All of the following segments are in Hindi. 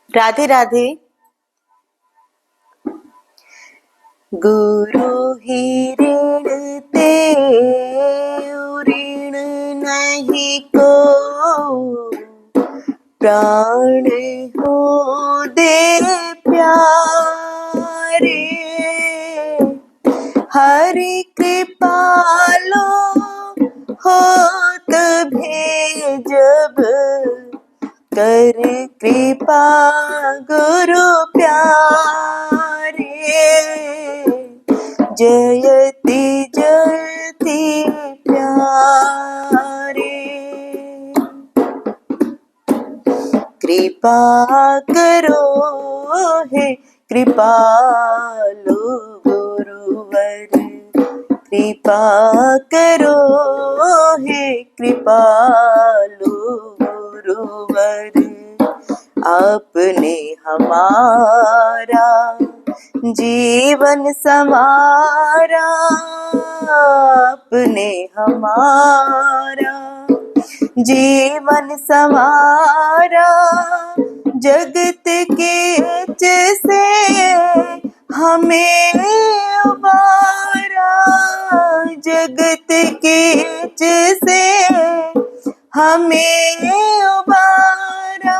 राधे राधे। गुरु ही ऋण ते ऋण नहीं को, प्राण हो दे प्यारे। हरि कृपालो होत भेजब, कर कृपा गुरु प्यारे। जयति जयति प्यारे। कृपा करो हे कृपालु गुरुवर, कृपा करो हे कृपालु गुरुवर। आपने हमारा जीवन संवारा, आपने हमारा जीवन संवारा। जगत के से हमें उबारा, जगत के से हमें उबारा।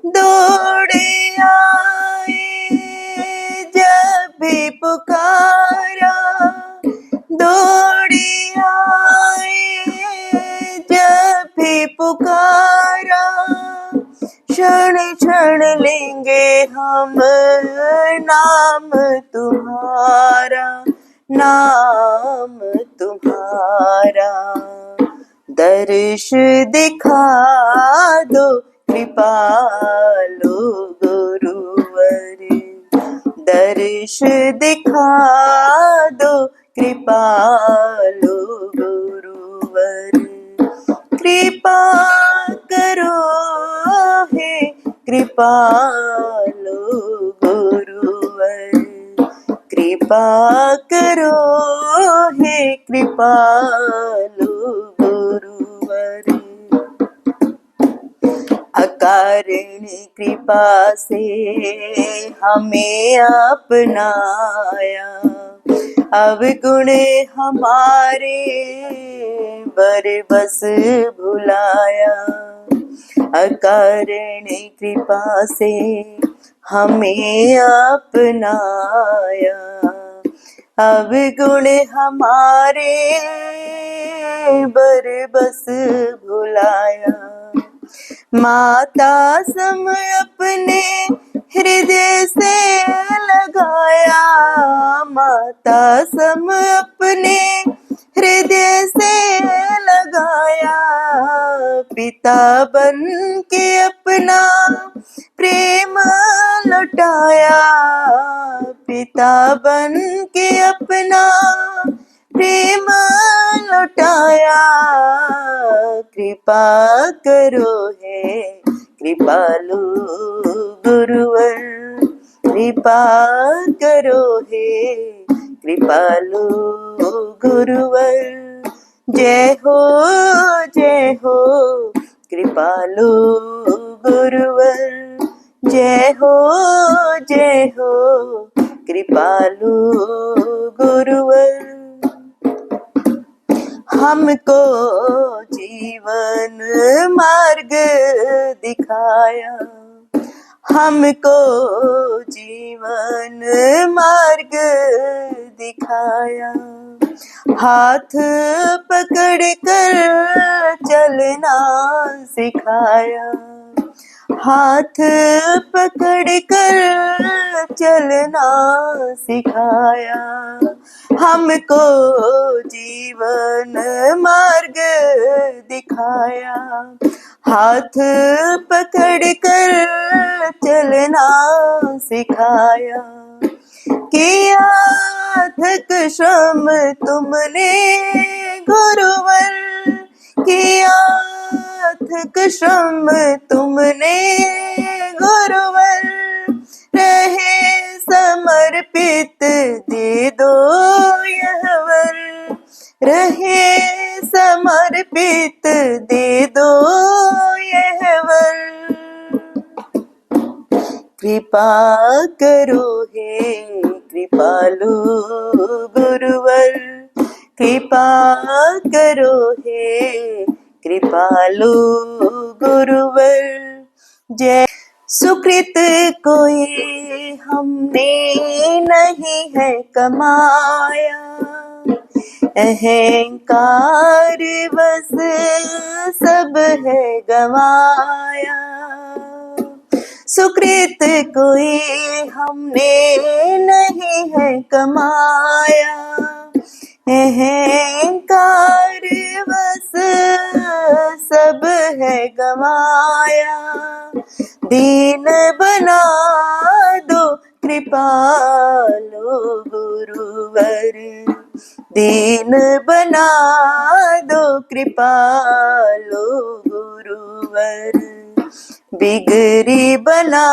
दौड़ आए जब भी पुकारा, दौड़ आए जब भी पुकारा। क्षण क्षण लेंगे हम नाम तुम्हारा, नाम तुम्हारा। दर्श दिखा दो कृपालु गुरुवर, दर्श दिखा दो कृपालु गुरुवर। कृपा करो हे कृपालु गुरुवर, कृपा करो हे कृपालु गुरुवर। अकारण कृपा से हमें अपनाया, अवगुण हमारे बरबस भुलाया। अकारण कृपा से हमें अपनाया, अवगुण हमारे बरबस भुलाया। माता सम अपने हृदय से लगाया, माता सम अपने हृदय से लगाया। पिता बन के अपना प्रेम लुटाया, पिता बन के अपना प्रेम लुटाया। कृपा करो हे कृपालु गुरुवर, कृपा करो हे कृपालु गुरुवर। जय हो कृपालु गुरुवर, जय हो कृपालु गुरुवर। हमको जीवन मार्ग दिखाया, हमको जीवन मार्ग दिखाया। हाथ पकड़ कर चलना सिखाया, हाथ पकड़ कर चलना सिखाया। हमको जीवन मार्ग दिखाया, हाथ पकड़ कर चलना सिखाया। किया अथक श्रम तुमने गुरुवर, किया अथक श्रम तुमने गुरुवर। रहे समर्पित दे दो यह वर, रहे समर्पित दे दो यह वर। कृपा करो हे कृपालु गुरुवर, कृपा करो हे कृपालु गुरुवर। जय सुकृत कोई हमने नहीं है कमाया, अहंकार बस सब है गवाया। सुकृत कोई हमने नहीं है कमाया, अहंकार बस सब है गवाया। दीन बना दो कृपालो गुरुवर, दीन बना दो कृपालो गुरुवर। बिगड़ी बना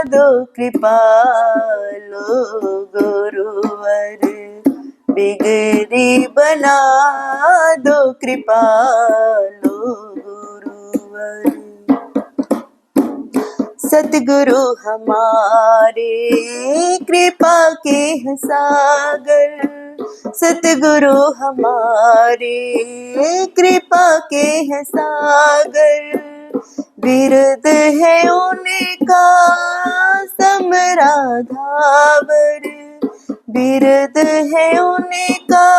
दो कृपालो गुरुवर, बिगड़ी बना दो कृपालो गुरुवर। सतगुरु हमारे कृपा के हैं सागर, सतगुरु हमारे कृपा के हैं सागर। बिरद है उनका समराधावर, बिरद है उनका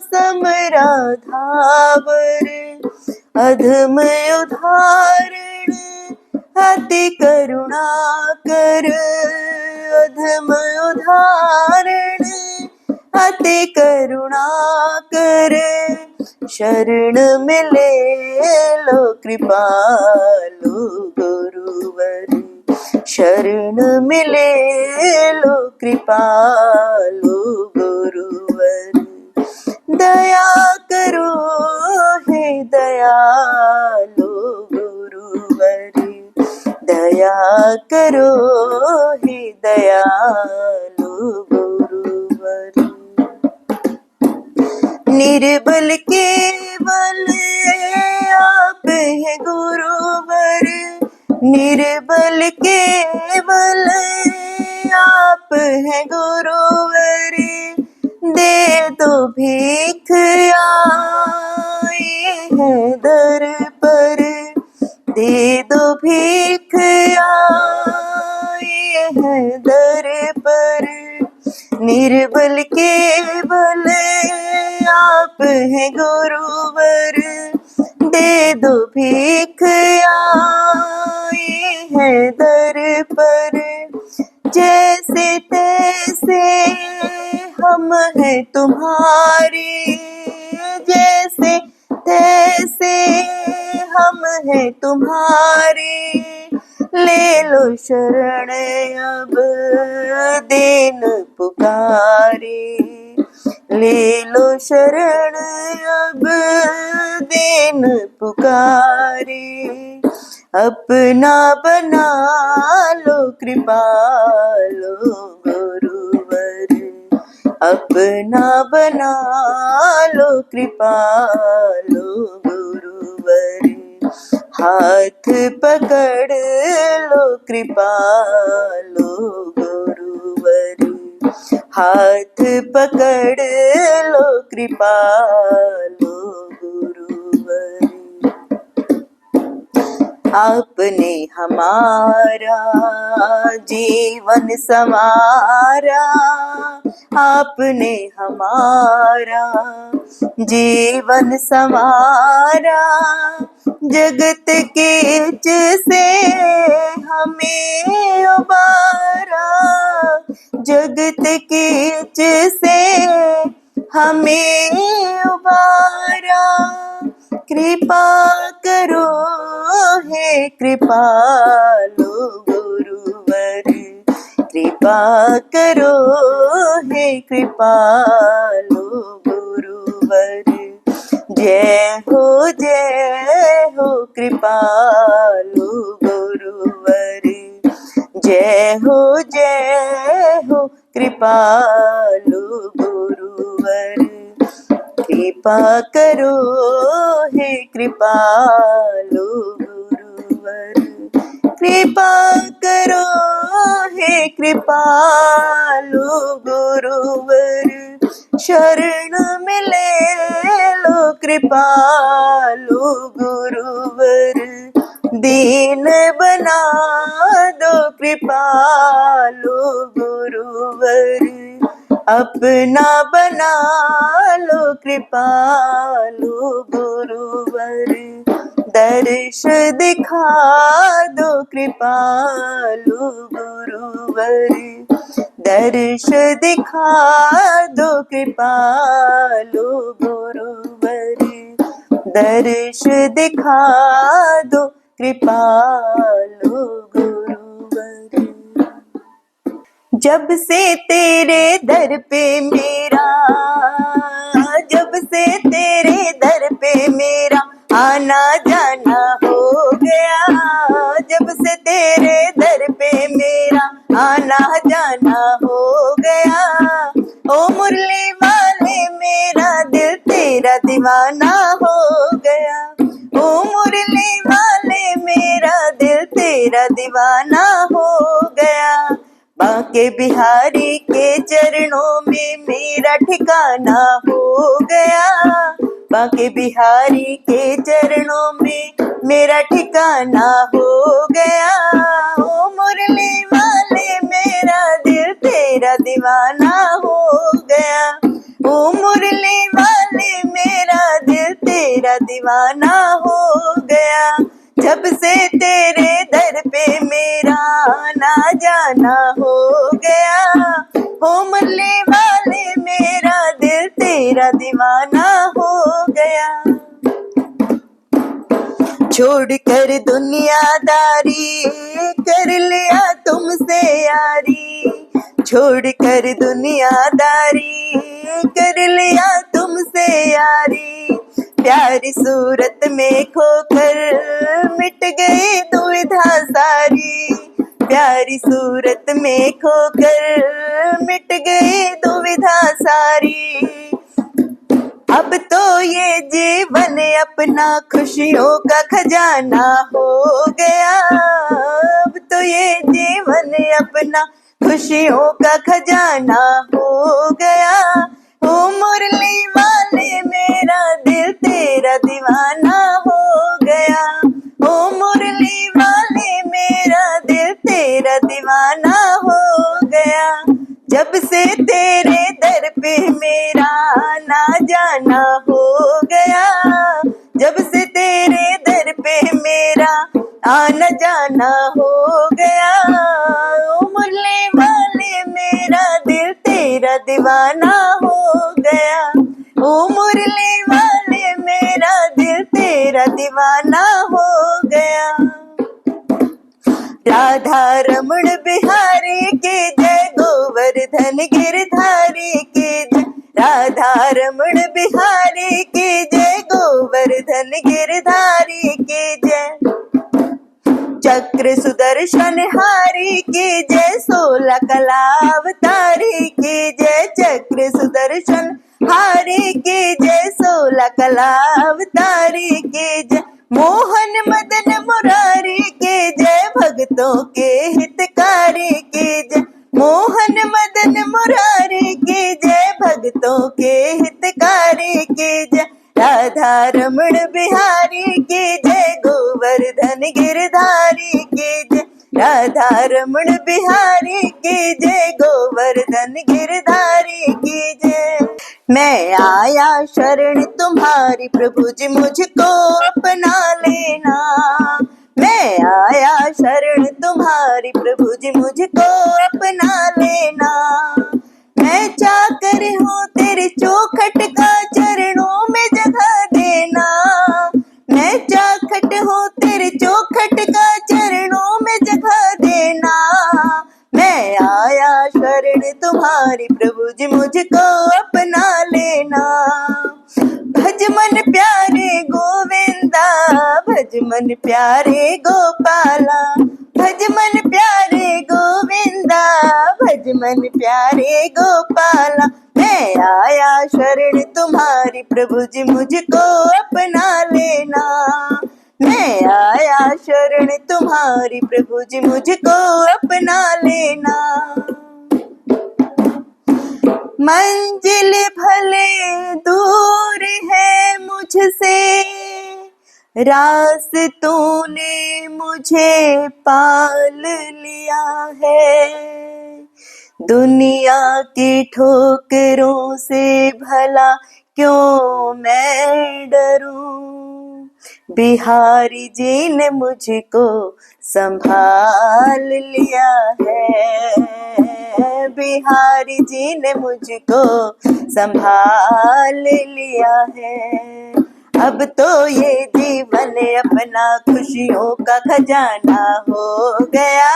समराधावर। अधम उदाहरण अति करुणा कर, अधम उदाहरण अति करुणा कर। शरण में ले लो कृपालु गुरुवर, शरण में ले लो कृपालु गुरुवर। दया करो हे दयालु गुरुवर, दया करो हे दयालु गुरुवर। निर्बल केवल आप है गुरुवर, निर्बल केवल आप है गुरुवर। दे दो भीख आए हैं दर पर, दे दो भीख आए हैं दर पर। निर्बल केवल आप हैं गुरुवर, दे दो भीख आए हैं दर पर। जैसे तैसे हम हैं तुम्हारे, जैसे तैसे हम हैं तुम्हारे। ले लो शरण अब दीन पुकारे, ले लो शरण अब दीन पुकारे। अपना बना लो कृपालो गुरुवर, अपना बना लो कृपालो गुरुवर। हाथ पकड़ लो कृपालो गुरुवर, हाथ पकड़ लो कृपालो गुरुवर। आपने हमारा जीवन संवारा, आपने हमारा जीवन संवारा। जगत के से हमें उबारा, जगत के से हमें उबारा। कृपा करो हे कृपालो गुरुवर, कृपा करो हे कृपालो गुरुवर। जय हो कृपालो गुरुवर, जय हो कृपालो गुरुवर। कृपा करो हे कृपालो गुरुवर, कृपा करो कृपालु गुरुवर, शरण में ले लो कृपालु गुरुवर, दीन बना दो कृपालु गुरुवर, अपना बना लो कृपालु गुरुवर, दर्श दिखा दो कृपालु गुरुवर, दर्श दिखा दो कृपालु गुरुवर, दर्श दिखा दो कृपालु गुरुवर। जब से तेरे दर पे मेरा, जब से तेरे दर पे मेरा आना जाना हो गया, जब से तेरे दर पे मेरा आना जाना हो गया, ओ मुरली वाले मेरा दिल तेरा दीवाना हो गया, ओ मुरली वाले मेरा दिल तेरा दीवाना हो गया, बांके बिहारी के चरणों में मेरा ठिकाना हो गया, बांके बिहारी के चरणों में मेरा ठिकाना हो गया, ओ मुरली वाले मेरा दिल तेरा दीवाना हो गया, ओ मुरली वाले मेरा दिल तेरा दीवाना हो गया, जब से तेरे दर पे मेरा आना जाना हो गया, हो मुरली वाले मेरा दिल तेरा दीवाना हो गया। छोड़कर दुनियादारी कर लिया तुमसे यारी, छोड़कर दुनियादारी कर लिया तुमसे यारी, प्यारी सूरत में खोकर मिट गई दुविधा सारी, प्यारी सूरत में खोकर मिट गई दुविधा सारी, अब तो ये जीवन अपना खुशियों का खजाना हो गया, अब तो ये जीवन अपना खुशियों का खजाना हो गया, ओ मुरली वाले मेरा दिल तेरा दीवाना हो गया, ओ मुरली वाले मेरा दिल तेरा दीवाना हो गया, जब से तेरे दर पे मेरा आना जाना हो गया, जब से तेरे दर पे मेरा आना जाना हो गया, ओ मुरली वाले मेरा दिल तेरा दीवाना हो गया, ओ मुरली वाले मेरा दिल तेरा दीवाना हो गया। राधा रमण बिहारी की जय, गोवर्धन गिरधारी की जय, राधा रमण बिहारी की जय, गोवर्धन गिरधारी की जय, चक्र सुदर्शन हारी की जय, 16 कला अवतारी की जय, चक्र सुदर्शन हारी की जय, 16 कला अवतारी की जय, मोहन मदन मुरारी के जय, भक्तों के हितकारी के जय, मोहन मदन मुरारी के जय, भक्तों के हितकारी के जय, राधा रमण बिहारी के जय, गोवर्धन गिरधारी के जय, राधा रमण बिहारी के जय, गोवर्धन गिरधारी की जय। मैं आया शरण तुम्हारी प्रभु जी मुझको अपना लेना, मैं आया शरण तुम्हारी प्रभु जी मुझको अपना लेना, मैं चाकर हूँ तेरे चौखट का चरणों में जगह देना, मैं चाखट हूँ तेरे चौखट का चरणों में जगह देना, मैं आया शरण तुम्हारी प्रभु जी मुझको अपना लेना, भज मन प्यारे गोविंदा, भज मन प्यारे गोपाला, भज मन प्यारे गोविंदा, भज मन प्यारे गोपाला, मैं आया शरण तुम्हारी प्रभु जी मुझको अपना लेना, मैं आया शरण तुम्हारी प्रभु जी, मुझको अपना लेना। मंजिल भले दूर है मुझसे, रास्तों ने मुझे पाल लिया है। दुनिया की ठोकरों से भला क्यों मैं डरूं, बिहारी जी ने मुझको संभाल लिया है। बिहारी जी ने मुझको संभाल लिया है। अब तो ये जीवन अपना खुशियों का खजाना हो गया।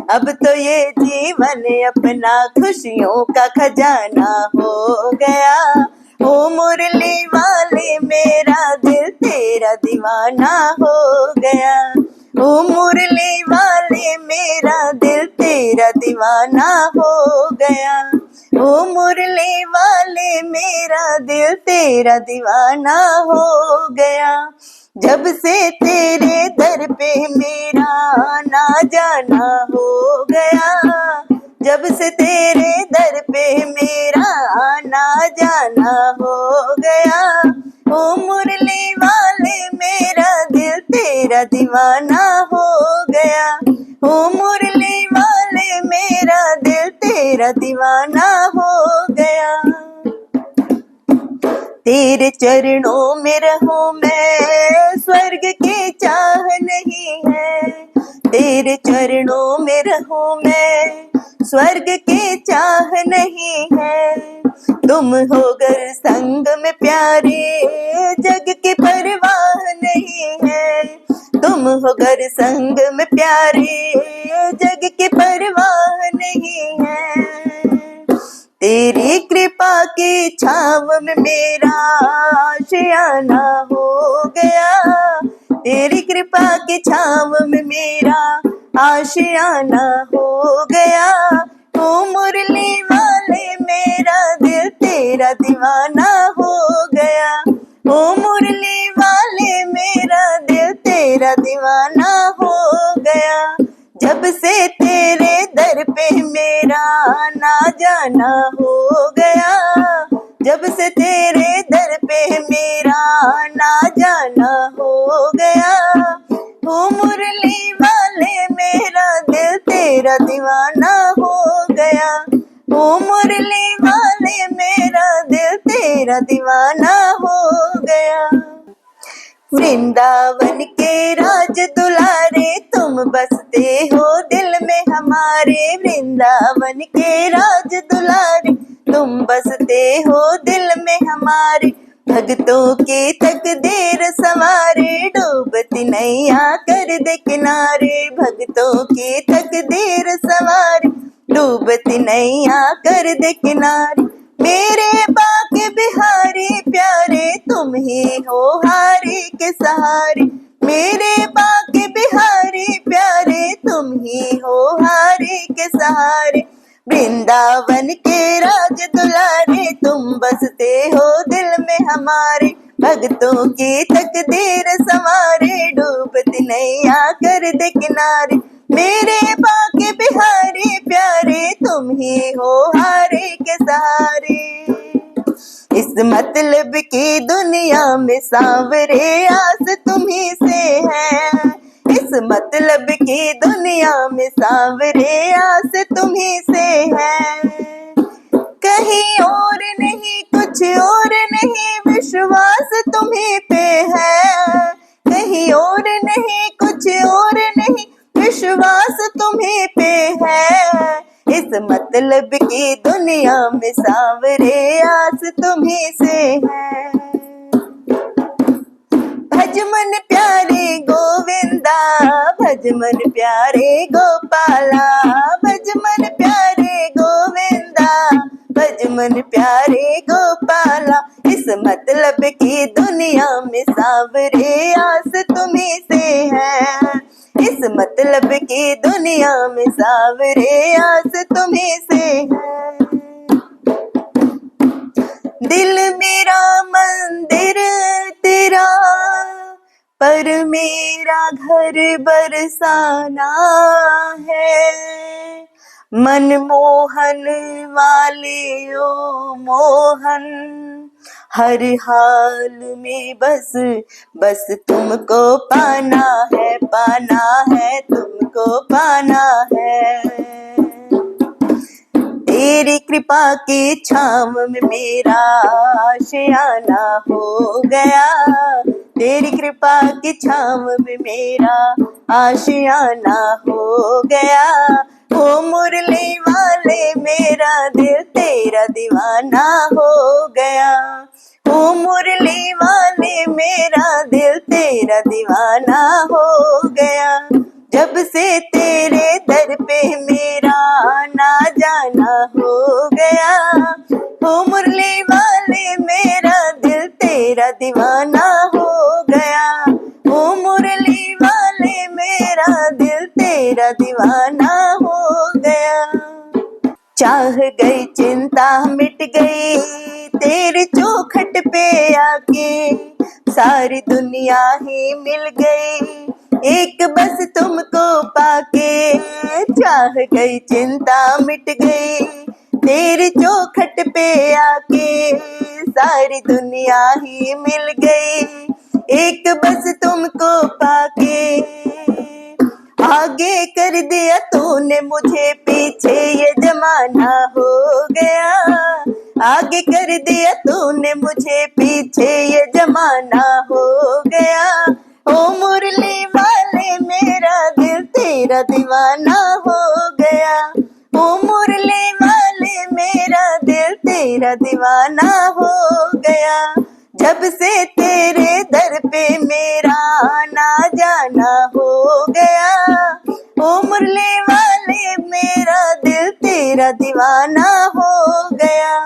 अब तो ये जीवन अपना खुशियों का खजाना हो गया। ओ मुरली वाले मेरा दिल तेरा दीवाना हो गया। ओ मुरली वाले मेरा दिल तेरा दीवाना हो गया। ओ मुरली वाले मेरा दिल तेरा दीवाना हो गया। जब से तेरे दर पे मेरा आना जाना हो गया। जब से तेरे दर पे मेरा आना जाना हो गया। ओ मुरली वाले मेरा दिल तेरा दीवाना हो गया। ओ मुरली वाले मेरा दिल तेरा दीवाना हो गया। तेरे चरणों में रहूं मैं, स्वर्ग की चाह नहीं है। तेरे चरणों में रहूं मैं, स्वर्ग की चाह नहीं है। तुम हो गर संग में प्यारे, जग की परवाह नहीं है। तुम हो गर संग में प्यारे, जग की परवाह नहीं है। तेरी कृपा की छाव में मेरा आशियाना हो गया। तेरी कृपा की छाव में मेरा आशियाना हो गया। ओ मुरली वाले मेरा दिल तेरा दीवाना हो गया। ओ मुरली वाले मेरा दिल तेरा दीवाना हो गया। जब से तेरे दर पे मेरा आना जाना हो गया। जब से तेरे दर पे मेरा आना जाना हो गया। ओ मुरली वाले मेरा दिल तेरा दीवाना हो गया। ओ मुरली वाले मेरा दिल तेरा दीवाना हो गया। वृंदावन के राज दुलारे तुम बसते हो दिल में हमारे। वृंदावन के राज दुलारे तुम बसते हो दिल में हमारे। भक्तों की तकदीर संवारे, डूबती नैया कर दे किनारे। भक्तों की तकदीर संवारे, डूबती नैया कर दे किनारे। मेरे बाके बिहारी प्यारे तुम ही हो हारी के सहारे। मेरे बाके बिहारी प्यारे तुम ही हो हारी के सहारे। वृंदावन के राज दुलारे तुम बसते हो दिल में हमारे। भक्तों की तकदीर संवारे, डूबती नैया कर दे किनारे। मेरे बाके बिहारी प्यारे तुम ही हो हारे के सहारे। इस मतलब की दुनिया में सांवरे आस तुम्ही से है। इस मतलब की दुनिया में सांवरे आस तुम्ही से है। कहीं और नहीं कुछ और नहीं, विश्वास तुम्ही पे है। कहीं और नहीं कुछ और नहीं, विश्वास तुम्ही पे है। इस मतलब की दुनिया में सांवरे आस तुम्ही से है। भज मन प्यारे गोविंदा, भज मन प्यारे गोपाला। भज मन प्यारे गोविंदा, भज मन प्यारे गोपाला। इस मतलब की दुनिया में सांवरे आस तुम्ही से है। इस मतलब की दुनिया में सांवरे आस तुम्ही से है। दिल मेरा मंदिर तेरा, पर मेरा घर बरसाना है। मनमोहन वाले ओ मोहन, हर हाल में बस बस तुमको पाना है, पाना है, तुमको पाना है। तेरी कृपा की छाँव में मेरा आशियाना हो गया, तेरी कृपा की छाँव में मेरा आशियाना हो गया। ओ मुरली वाले मेरा दिल तेरा दीवाना हो गया, ओ मुरली वाले मेरा दिल तेरा दीवाना हो गया। जब से तेरे दर पे मेरा आना जाना हो गया, ओ मुरली वाले मेरा दिल तेरा दीवाना हो गया, ओ मुरली वाले मेरा दिल तेरा दीवाना हो गया। चाह गई चिंता मिट गई तेरी चौखट पे आके, सारी दुनिया ही मिल गई एक बस तुमको पाके। चाह गई चिंता मिट गई तेरी चौखट पे आके, सारी दुनिया ही मिल गई एक बस तुमको पाके। आगे कर दिया तूने मुझे, पीछे ये जमाना हो गया। आगे कर दिया तूने मुझे, पीछे ये जमाना हो गया। ओ मुरली वाले मेरा दिल तेरा दीवाना हो गया, ओ मुरली वाले मेरा दिल तेरा दीवाना हो गया। जब से तेरे दर पे मेरा आना जाना हो गया, ओ मुरली वाले मेरा दिल तेरा दीवाना हो गया।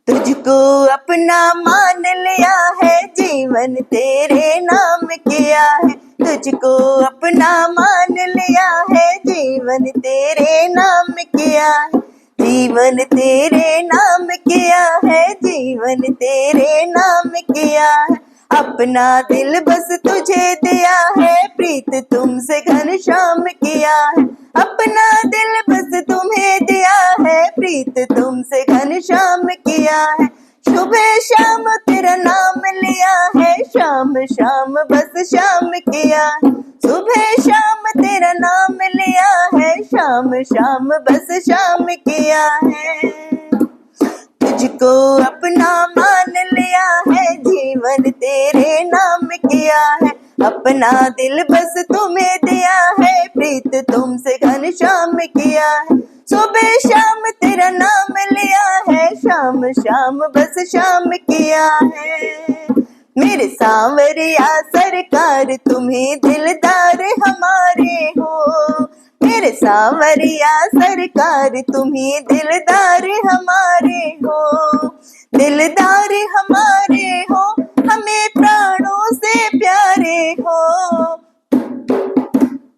तुझको अपना मान लिया है, जीवन तेरे नाम किया है। तुझको अपना मान लिया है, जीवन तेरे नाम किया है। जीवन तेरे नाम किया है, जीवन तेरे नाम किया है। अपना दिल बस तुझे दिया है, प्रीत तुमसे घनश्याम किया है। अपना दिल बस तुम्हें दिया है, प्रीत तुमसे घनश्याम किया है। सुबह शाम तेरा नाम लिया है, शाम शाम बस शाम किया है। सुबह शाम तेरा नाम लिया है, शाम शाम बस शाम किया है। तुझको अपना मान लिया है, जीवन तेरे नाम किया है। अपना दिल बस तुम्हें दिया है, प्रीत तुमसे घनश्याम किया है। सुबह शाम तेरा नाम लिया है, शाम शाम बस शाम किया है। मेरे सांवरिया सरकार तुम्ही दिलदार हमारे हो, मेरे सांवरिया सरकार तुम्ही दिलदार हमारे हो। दिलदार हमारे हो, हमें प्राणों से प्यारे हो।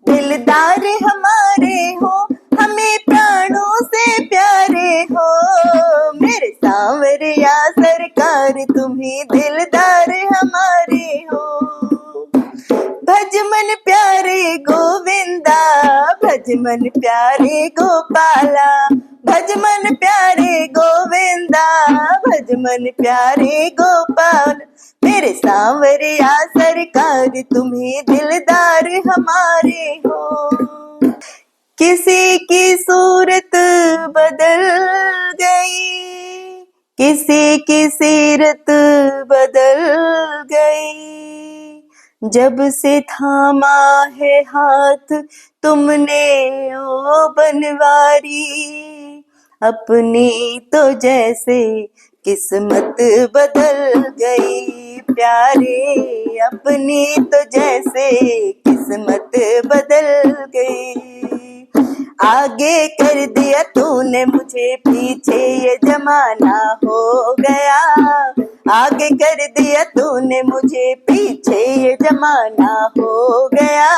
दिलदार हमारे हो, हमें प्राणों से प्यारे हो। मेरे सांवरिया सरकार तुम्ही दिलदार हमारे हो। भज मन प्यारे गोविंदा, भज मन प्यारे गोपाला। भज मन प्यारे गोविंदा, भज मन प्यारे गोपाल। मेरे सांवरिया सरकार तुम्ही दिलदार हमारे हो। किसी की सूरत बदल गई, किसी की सीरत बदल गई। जब से थामा है हाथ तुमने ओ बनवारी, अपनी तो जैसे किस्मत बदल गई प्यारे। अपनी तो जैसे किस्मत बदल गई। आगे कर दिया तूने मुझे, पीछे ये जमाना हो गया। आगे कर दिया तूने मुझे, पीछे ये जमाना हो गया।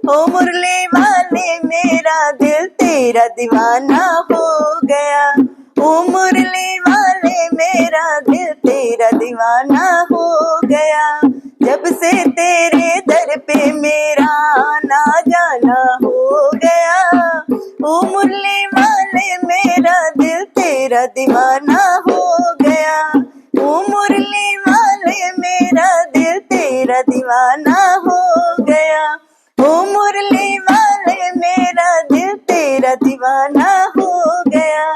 ओ मुरली वाले मेरा दिल तेरा दीवाना हो गया, ओ मुरली वाले मेरा दिल तेरा दीवाना हो गया। जब से तेरे दर पे मेरा आना जाना हो गया, ओ मुरली वाले मेरा दिल तेरा दीवाना हो गया। ओ मुरली वाले मेरा दिल तेरा दीवाना हो गया। ओ मुरली वाले मेरा दिल तेरा दीवाना हो गया।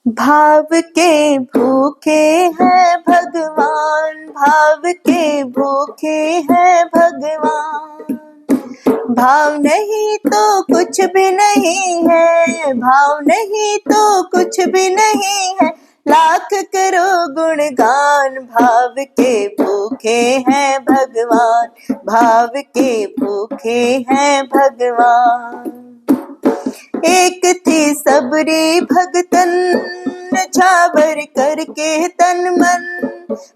भाव के भूखे हैं भगवान, भाव के भूखे हैं भगवान। भाव नहीं तो कुछ भी नहीं है, भाव नहीं तो कुछ भी नहीं है। लाख करो गुणगान, भाव के भूखे हैं भगवान, भाव के भूखे हैं भगवान। एक थी सबरी भगतन, छावर करके तन मन,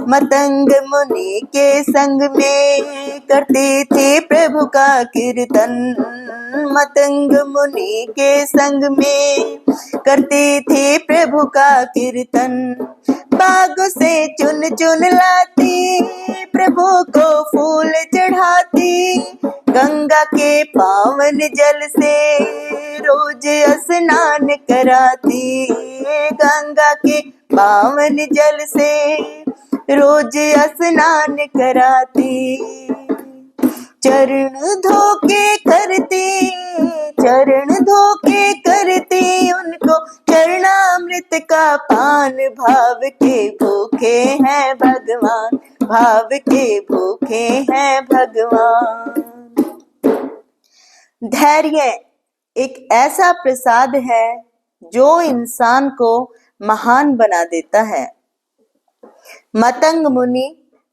मतंग मुनि के संग में करती थी प्रभु का कीर्तन। मतंग मुनि के संग में करती थी प्रभु का कीर्तन। बाग से चुन चुन लाती, प्रभु को फूल चढ़ाती, गंगा के पावन जल से रोज स्नान कराती। गंगा के पावन जल से रोज स्नान कराती। चरण धोके करती, चरण धोके करती उनको चरणामृत का पान। भाव के भूखे हैं भगवान, भाव के भूखे हैं भगवान। धैर्य एक ऐसा प्रसाद है जो इंसान को महान बना देता है। मतंग मुनि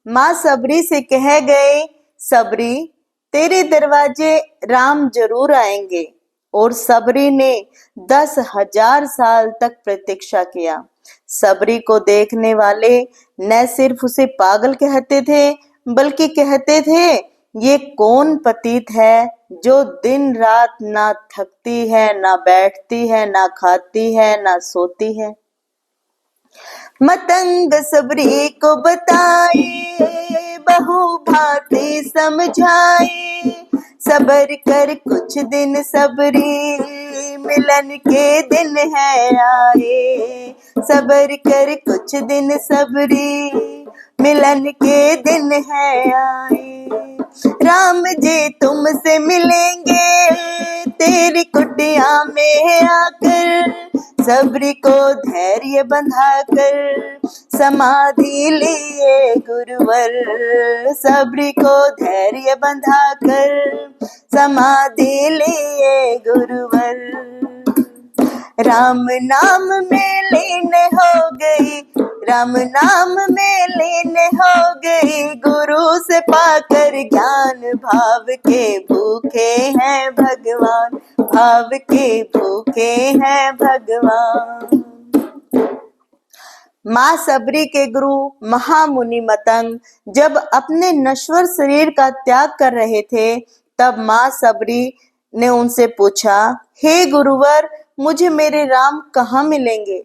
माँ सबरी से कह गए, सबरी तेरे दरवाजे राम जरूर आएंगे। और सबरी ने 10,000 साल तक प्रतीक्षा किया। सबरी को देखने वाले न सिर्फ उसे पागल कहते थे, बल्कि कहते थे ये कौन पतित है जो दिन रात ना थकती है, ना बैठती है, ना खाती है, ना सोती है। मतंग सबरी को बताए, बहु भांति समझाए। सबर कर कुछ दिन सबरी, मिलन के दिन है आए। सबर कर कुछ दिन सबरी, मिलन के दिन है आए। राम जी तुमसे मिलेंगे तेरी कुटिया में आकर। सबरी को धैर्य बंधाकर समाधि लिए गुरुवर। सबरी को धैर्य बंधाकर समाधि लिए गुरुवर। राम नाम में लीन हो गई, राम नाम में लीन हो गई, गुरु से पाकर ज्ञान। भाव के भूखे हैं भगवान, भाव के भूखे हैं भगवान। माँ सबरी के गुरु महामुनि मतंग जब अपने नश्वर शरीर का त्याग कर रहे थे, तब माँ सबरी ने उनसे पूछा, हे गुरुवर, मुझे मेरे राम कहाँ मिलेंगे?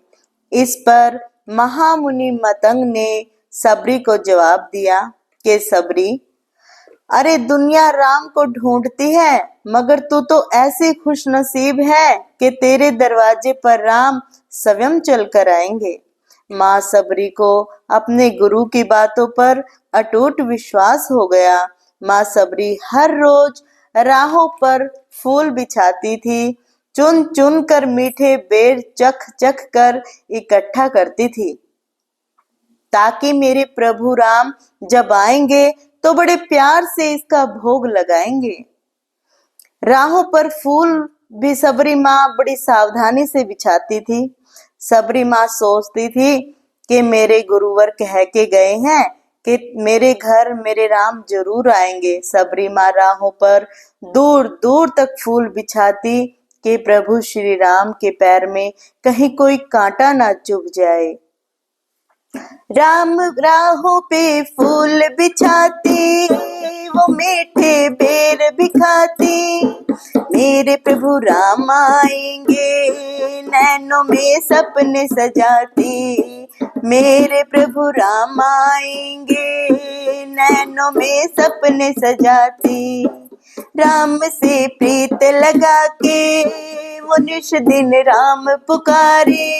इस पर महामुनि मतंग ने सबरी को जवाब दिया कि सबरी, अरे दुनिया राम को ढूंढती है, मगर तू तो ऐसी खुशनसीब है कि तेरे दरवाजे पर राम स्वयं चलकर आएंगे। माँ सबरी को अपने गुरु की बातों पर अटूट विश्वास हो गया। माँ सबरी हर रोज राहों पर फूल बिछाती थी, चुन चुन कर मीठे बेर चख चख कर इकट्ठा करती थी, ताकि मेरे प्रभु राम जब आएंगे तो बड़े प्यार से इसका भोग लगाएंगे। राहों पर फूल भी सबरी माँ बड़ी सावधानी से बिछाती थी। सबरी माँ सोचती थी कि मेरे गुरुवर कह के गए हैं कि मेरे घर मेरे राम जरूर आएंगे। सबरी माँ राहों पर दूर दूर तक फूल बिछाती कि प्रभु श्री राम के पैर में कहीं कोई कांटा ना चुभ जाए। राम राहों पे फूल बिछाती, वो मीठे बेर भी खाती, मेरे प्रभु राम आएंगे नैनों में सपने सजाती, मेरे प्रभु राम आएंगे नैनों में सपने सजाती। राम से प्रीत लगा के मनुष्य दिन राम पुकारे,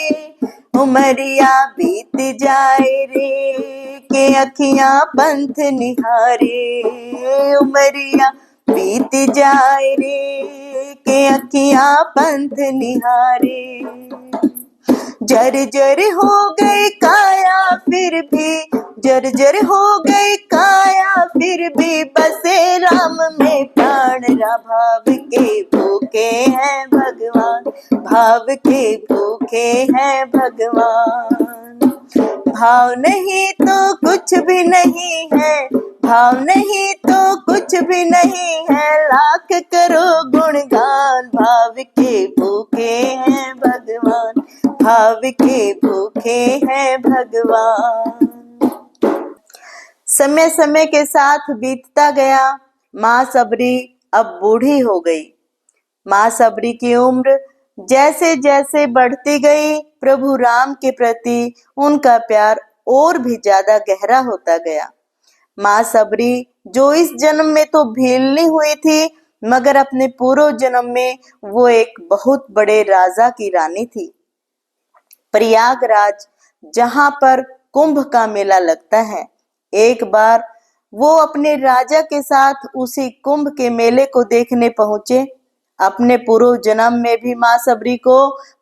उमरिया बीत जाए रे के अखियां पंथ निहारे, उमरिया बीत जाए रे के अखियां पंथ निहारे। जर्जर हो गई काया फिर भी, जर्जर हो गई काया फिर भी बसे राम में प्राण। भाव के भूखे हैं भगवान, भाव के भूखे हैं भगवान। भाव नहीं तो कुछ भी नहीं है, भाव नहीं तो कुछ भी नहीं है, लाख करो गुणगान। भाव के भूखे हैं भगवान, भाव के भूखे हैं भगवान। समय समय के साथ बीतता गया। माँ सबरी अब बूढ़ी हो गई। माँ सबरी की उम्र जैसे जैसे बढ़ती गई, प्रभु राम के प्रति उनका प्यार और भी ज्यादा गहरा होता गया। माँ सबरी जो इस जन्म में तो भीलनी हुई थी, मगर अपने पूर्व जन्म में वो एक बहुत बड़े राजा की रानी थी। प्रयागराज जहां पर कुंभ का मेला लगता है, एक बार वो अपने राजा के साथ उसी कुंभ के मेले को देखने पहुंचे। अपने पूर्व जन्म में भी माँ सबरी को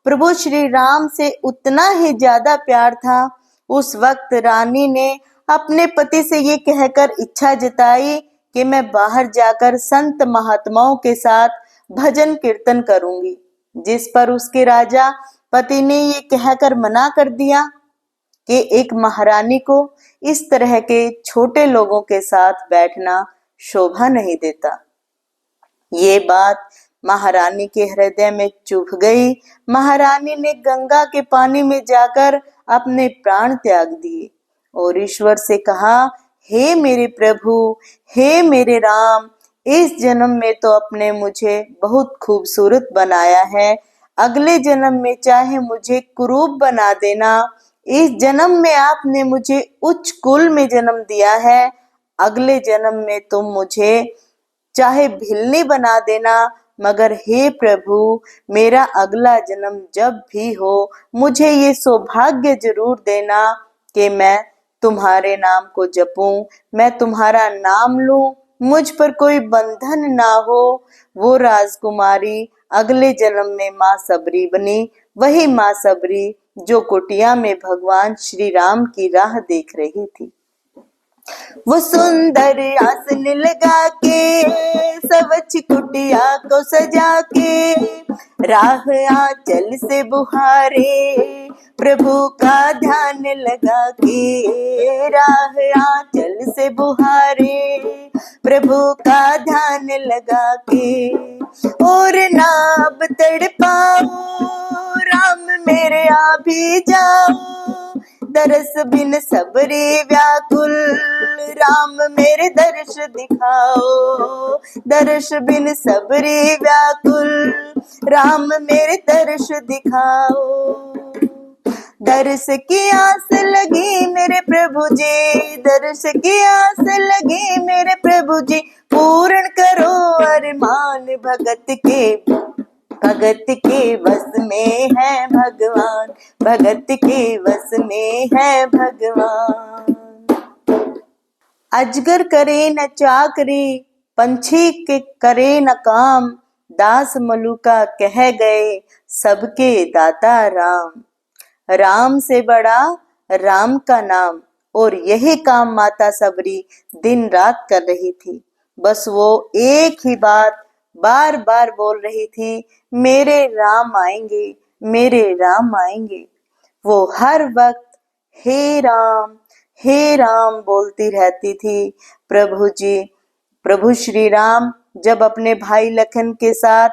प्रभु श्री राम से उतना ही ज्यादा प्यार था। उस वक्त रानी ने अपने पति से ये कहकर इच्छा जताई कि मैं बाहर जाकर संत महात्माओं के साथ भजन कीर्तन करूंगी, जिस पर उसके राजा पति ने ये कहकर मना कर दिया कि एक महारानी को इस तरह के छोटे लोगों के साथ बैठना शोभा नहीं देता। ये बात महारानी के हृदय में चुभ गई। महारानी ने गंगा के पानी में जाकर अपने प्राण त्याग दिए और ईश्वर से कहा, हे मेरे प्रभु, हे मेरे राम, इस जन्म में तो आपने मुझे बहुत खूबसूरत बनाया है, अगले जन्म में चाहे मुझे कुरूप बना देना। इस जन्म में आपने मुझे उच्च कुल में जन्म दिया है, अगले जन्म में तुम मुझे चाहे भिलनी बना देना, मगर हे प्रभु, मेरा अगला जन्म जब भी हो मुझे ये सौभाग्य जरूर देना कि मैं तुम्हारे नाम को जपूं, मैं तुम्हारा नाम लूं, मुझ पर कोई बंधन ना हो। वो राजकुमारी अगले जन्म में माँ सबरी बनी, वही माँ सबरी जो कुटिया में भगवान श्री राम की राह देख रही थी। वो सुंदर आसन लगा के सवच कुटिया को सजा के, राह आंचल से बुहारे प्रभु का ध्यान लगा के, राह आंचल से बुहारे प्रभु का ध्यान लगा के। और ना अब तड़पाओ राम मेरे आ भी जाओ, दरस बिन सबरी व्याकुल राम मेरे दर्श दिखाओ, दर्श बिन सबरी व्याकुल राम मेरे दर्श दिखाओ। दर्श की आस लगी मेरे प्रभु जी, दर्श की आस लगी मेरे प्रभु जी, पूर्ण करो अरमान भगत के, भगत के वश में है भगवान, भगत के वश में है भगवान। अजगर करे न चाकरी, पंछी के करे न काम, दास मलुका कह गए सबके दाता राम। राम से बड़ा राम का नाम, और यही काम माता सबरी दिन रात कर रही थी। बस वो एक ही बात बार बार बोल रही थी, मेरे राम आएंगे, मेरे राम आएंगे। वो हर वक्त हे राम बोलती रहती थी। प्रभु जी, प्रभु श्री राम जब अपने भाई लखन के साथ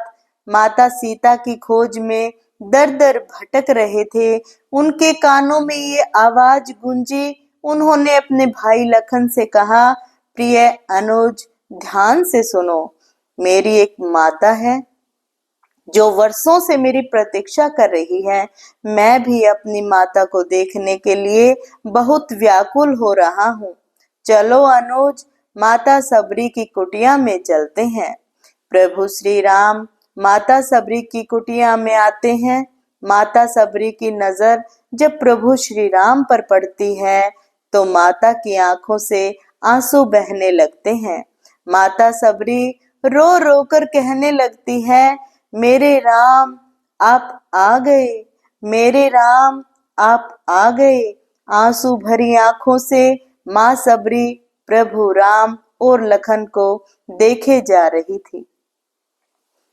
माता सीता की खोज में दर दर भटक रहे थे, उनके कानों में ये आवाज गूंजी। उन्होंने अपने भाई लखन से कहा, प्रिय अनुज ध्यान से सुनो, मेरी एक माता है जो वर्षों से मेरी प्रतीक्षा कर रही है। मैं भी अपनी माता को देखने के लिए बहुत व्याकुल हो रहा हूँ। चलो अनुज, माता सबरी की कुटिया में चलते हैं। प्रभु श्री राम माता सबरी की कुटिया में आते हैं। माता सबरी की नजर जब प्रभु श्री राम पर पड़ती है तो माता की आंखों से आंसू बहने लगते हैं। माता सबरी रो रो कर कहने लगती है, मेरे राम आप आ गए, मेरे राम आप आ गए। आंसू भरी आंखों से माँ सबरी प्रभु राम और लखन को देखे जा रही थी।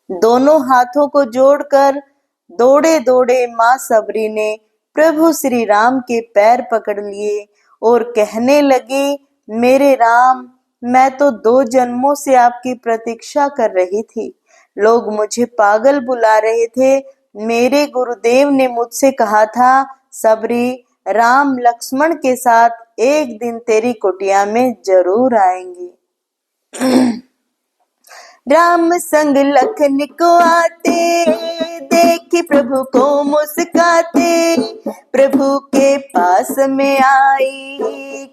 दोनों हाथों को जोड़कर दौड़े दौड़े माँ सबरी ने प्रभु श्री राम के पैर पकड़ लिए और कहने लगी, मेरे राम, मैं तो 2 जन्मों से आपकी प्रतीक्षा कर रही थी। लोग मुझे पागल बुला रहे थे। मेरे गुरुदेव ने मुझसे कहा था, सबरी, राम लक्ष्मण के साथ एक दिन तेरी कुटिया में जरूर आएंगे। राम संग लखन को आते, देखी प्रभु को मुस्काते, प्रभु के पास में आई,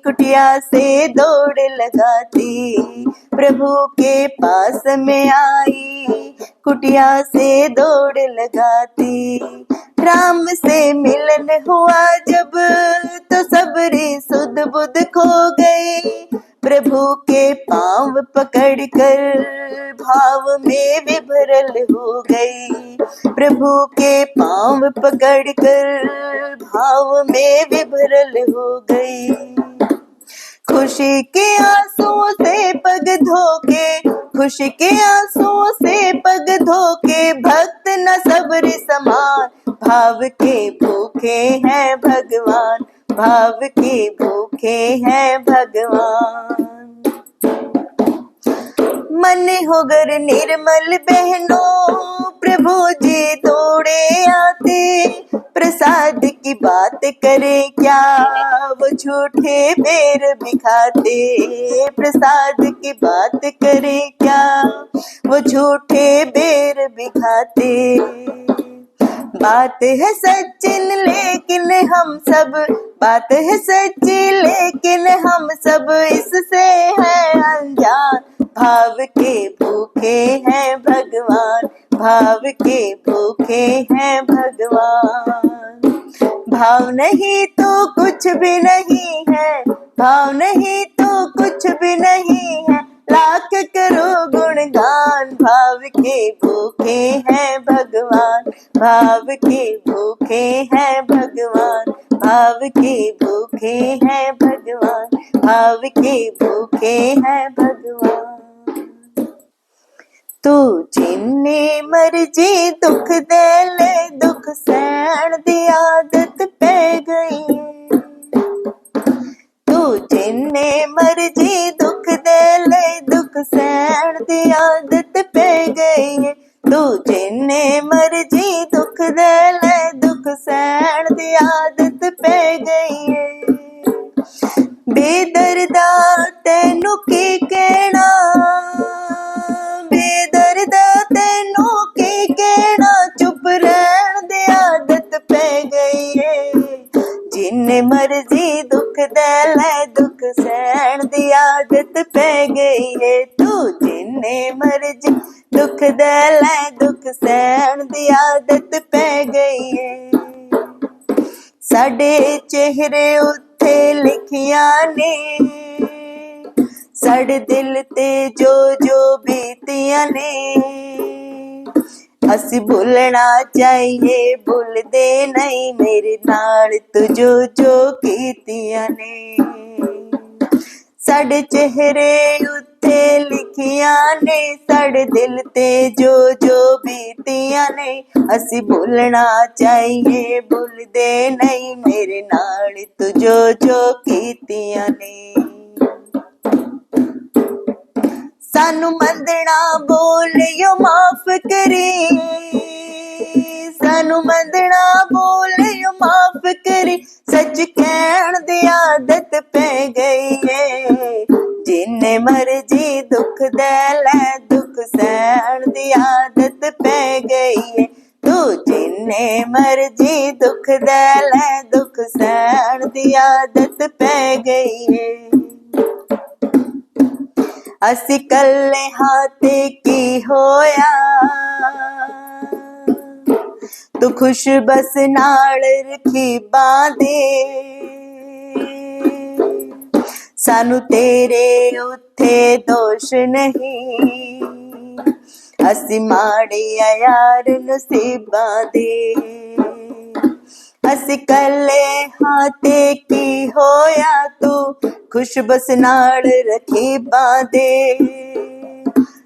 कुटिया से दौड़ लगाती। प्रभु के पास में आई, कुटिया से दौड़ लगाती। राम से मिलन हुआ जब तो सबरी सुध बुध खो गई। प्रभु के पांव पकड़कर भाव में विभोर हो गई। प्रभु के पांव पकड़कर भाव में विभोर हो गई। खुशी के आंसुओं से पग धोके, खुशी के आंसुओं से पग धोके, भक्त न सबरी समान, भाव के भूखे हैं भगवान, भाव के भूखे हैं भगवान। मन होगर निर्मल बहनों, प्रभु जी दौड़े आते। प्रसाद की बात करे क्या, वो झूठे बेर बिखाते। प्रसाद की बात करे क्या, वो झूठे बेर बिखाते। बात है सचिन लेकिन हम सब, बात है सच्ची लेकिन हम सब इससे है अनजान। भाव के भूखे हैं भगवान, भाव के भूखे हैं भगवान। भाव नहीं तो कुछ भी नहीं है, भाव नहीं तो कुछ भी नहीं है, लाख करो गुणगान। भाव के भूखे हैं भगवान, भाव के भूखे हैं भगवान, भाव के भूखे हैं भगवान, भाव के भूखे हैं भगवान। तू जिन्ने मर्जी दुख दे ले, दुख सहन दी आदत पै गई। तू जिन्ने मर्जी दुख दे ले, दुख सहन दी आदत पै गई है। तू जिन्ने मर्जी दुख दे ले, दुख सहन दी आदत पै गई है। बेदर्दा तैनू की कहना, बेदर्दा तैनू की कहना, चुप रहन दी आदत पै गई है। जिन्ने मर्जी दुख दे ले, दुख सहन दी आदत पै गई है। तू जिन्ने मर्जी दुख दे ले, दुख सहन दी आदत पै गई है। साडे चेहरे उत्थे लिखिया ने, साडे दिल ते जो जो बीतियां ने। असी भूलना चाहिए भूलदे नहीं, मेरे नाल तू जो जो कीतियां ने। साडे चेहरे उत्ते लिखिया ने, साडे दिल ते जो जो बीतियां ने। असी भूलना चाहिए भूलदे नहीं, मेरे नाल तू जो जो कीतियां ने। सानू मंदना बोलियो माफ करी, सानू मंदना बोलियो माफ करी। सच कहन दी आदत पै गई है। जिन्ने मर्जी दुख दे ले, दुख दुख सहन दी आदत पै गई है। तू जिन्ने मर्जी दुख दे लै, दुख सहन दी आदत पै गई है। असी कल्ले हाथे की होया, तू खुश बस नाल रखी बांधे। सानू तेरे उत्थे दोष नहीं, असी माड़े आ यार नसीबां दे। असी कल्ले हाथे की होया, तू खुश बस नाल रखी बांधे।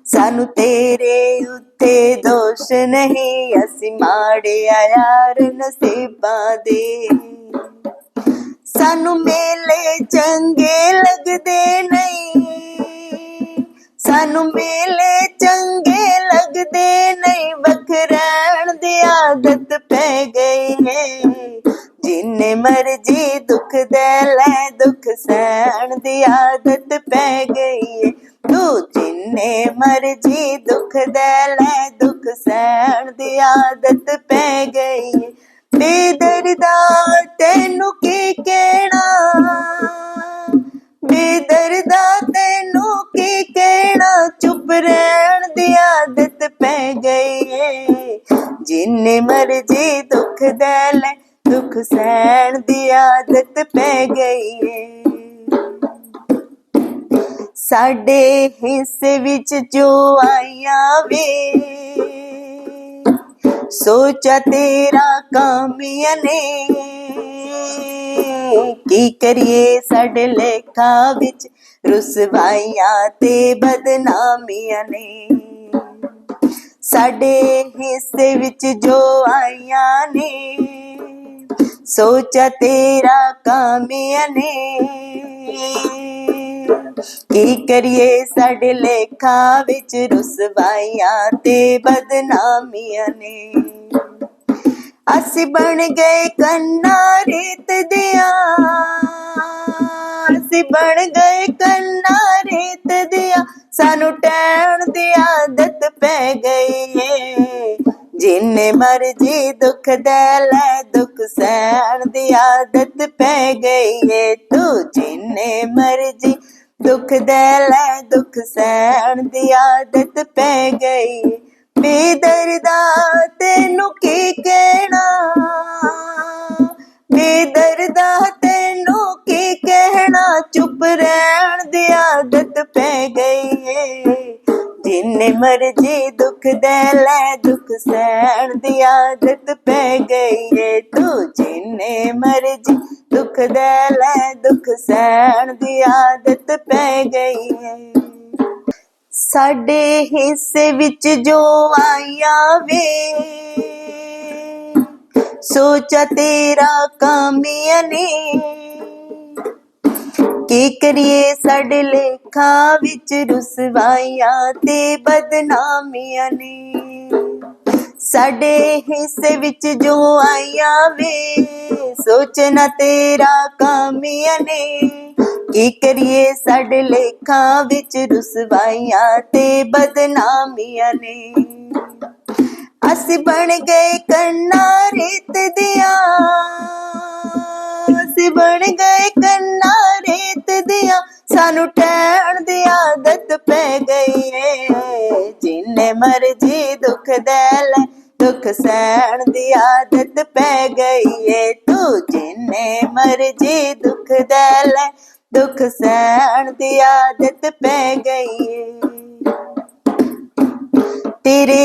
सानू तेरे उत्ते दोष नहीं, असी माड़े आ यार नसीबां दे। सानू मेले चंगे लगदे नहीं, सानू मेले चंगे लगदे नहीं, वख रहन दी आदत पै गई है। जिन्ने मर्जी दुख दे लै, दुख सहन दी आदत पै गई है। तू जिन्ने मर्जी दुख दे लै, दुख सहन दी आदत पै गई है। बेदर्दा तैनू की कहना, बेदर्दा तैनू की कहना, चुप रहन दी आदत पै गई है। जिन्ने मर्जी दुख दे लै, दुख सहन दी आदत पै गई है। साडे हिस्से विच जो आईया वे, सोचा तेरा कामिया ने। की करिए साडे लेखा विच रुसवाइयां ते बदनामियां ने। साडे हिस्से विच जो आईया ने, सोचा तेरा कामिया ने। की करिए साडे लेखा विच रुसवाइयां ते बदनामियां ने। असी बन गए कन्ना रेत दिया, असी बन गए कन्ना रेत दिया, सानू टैण दी आदत पै गई है। जिन्ने मर्जी दुख दे लै, दुख सहन दी आदत पै गई है। तू जिन्ने मर्जी दुख दे लै, दुख सहन दी आदत पै गई है। बेदर्दा तैनू की कहना, बेदर्दा तैनू की कहना, चुप रहन दी आदत पै गई है। जिन्ने मर्जी दुख दे लै, दुख सहन दी आदत पै गई है। तू जिन्ने मर्जी दुख दे लै, दुख सहन दी आदत पै गई है। साडे हिस्से विच जो आईया वे, सोचा तेरा कामिया ने। की करिए साडे लेखा विच रुसवाइयां ते बदनामियां ने। साडे हिस्से विच जो आईया वे, सोचना तेरा कामिया ने। की करिए साडे लेखा विच रुसवाइयां ते बदनामियां ने। असी बन गए कन्ना रेत दिया, असी बन गए कन्ना रेत दिया, सानू टैण दी आदत पै गई है। जिन्ने मर्जी दुख दे लै, दुख सहन दी आदत पै गई है। तू जिन्ने मर्जी दुख दे लै, दुख सहन दी आदत पै गई है। तेरे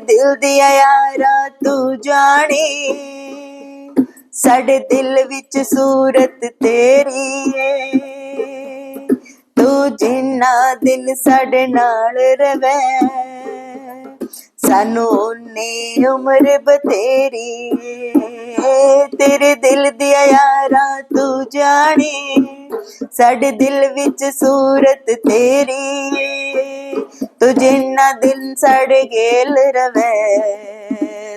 दिल दिया यारा तू जाने, साडे दिल विच सूरत तेरी है। तू जिन्ना दिन साडे नाल रवै, सानू उन्नी उम्र बतेरी है। तेरे दिल दिया यारा तू जाने, साडे दिल विच सूरत तेरी है। तू जिन्ना दिन साडे गेल रवै,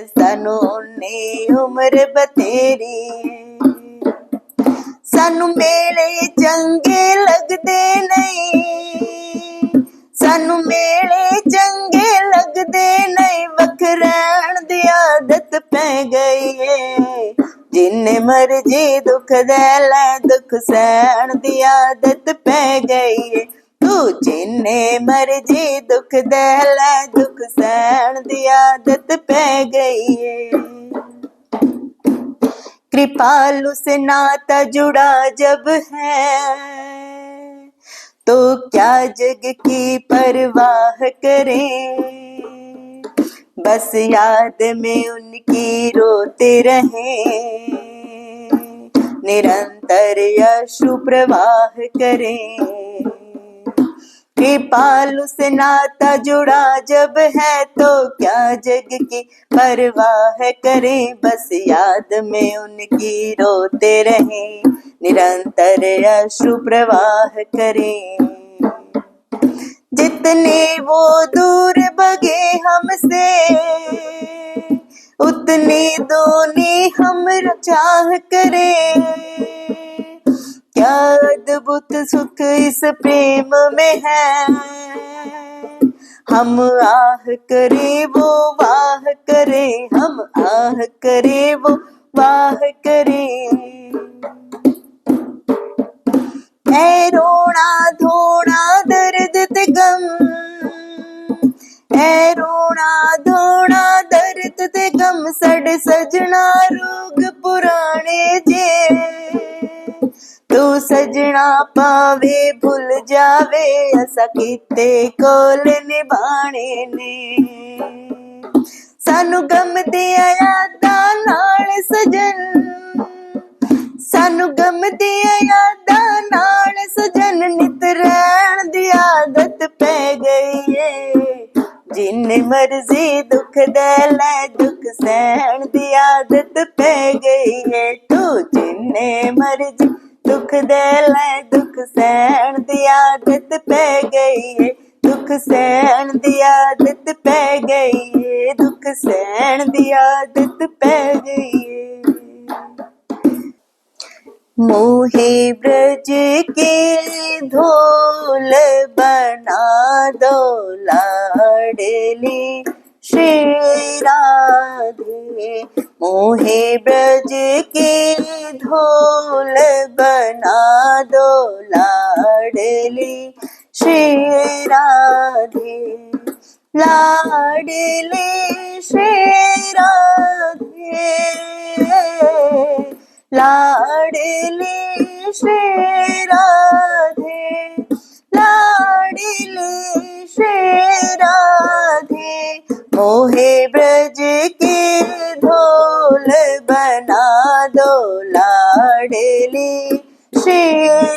सानू उन्नी उम्र बतेरी है। सानू मेले चंगे लगदे नहीं, सानू मेले जिन्ने मर्जी दुख दे ले, दुख सहन दी आदत पै गई है। तू जिन्ने मर्जी दुख दे ले, दुख सहन दी आदत पै गई है। कृपालु से नाता जुड़ा जब है, तो क्या जग की परवाह करें, बस याद में उनकी रोते रहें, निरंतर अश्रु प्रवाह करें। कृपालु से नाता जुड़ा जब है, तो क्या जग की परवाह करें, बस याद में उनकी रोते रहें, निरंतर अश्रु प्रवाह करें। जितने वो दूर भगे हमसे, उतनी दोनी हम चाह करें, क्या अद्भुत सुख इस प्रेम में है, हम आह करें वो वाह करें, हम आह करें वो वाह करें। ऐ रोना धोना दर्द ते गम, ऐ रोना धोना दर्द ते गम, सड़ सजना रोग पुराने जे, तू सजना पावे भुल जावे, असा किते कोल निभाने ने। सानू गम दिया यादां नाल सजन, सानू गम दिया यादां नाल सजन, नित रहन दी आदत पै गई है। जिन्ने मर्जी दुख दे ले, दुख सहन दी आदत पै गई है। तू जिन्ने मर्जी दुख दे ले, दुख सहन दी आदत पै गई है, दुख सहन दी आदत पै गई है, दुख सहन दी आदत पै गई है। मोहे ब्रज के धोल बना दो लाडली श्री राधे, मोहे ब्रज के धोल बना दो लाडली श्री राधे, लाडली श्री राधे, लाडली श्री राधे, लाडली श्री राधे, मोहे ब्रज के धोल बना दो लाडली श्री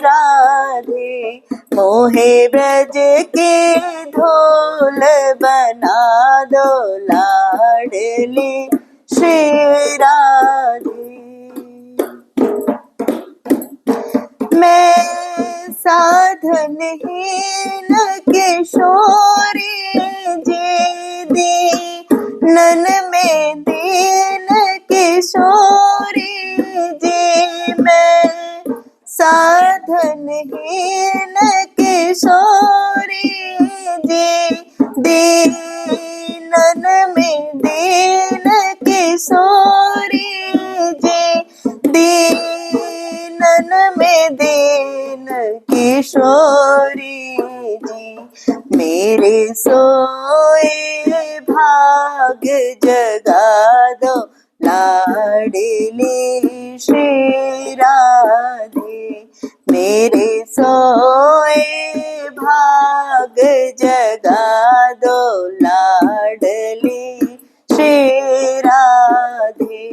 राधे, मोहे ब्रज के धोल बना दो लाडली श्री राधे। मैं साधनहीन किशोरी जे दीनन में दीन किशोरी जे, मैं साधनहीन किशोरी जे दीनन में दीन किशोरी जे, दीनन में दीन किशोरी जी, मेरे सोए भाग जगा दो लाडली श्री राधे, मेरे सोए भाग जगा दो लाडली श्री राधे,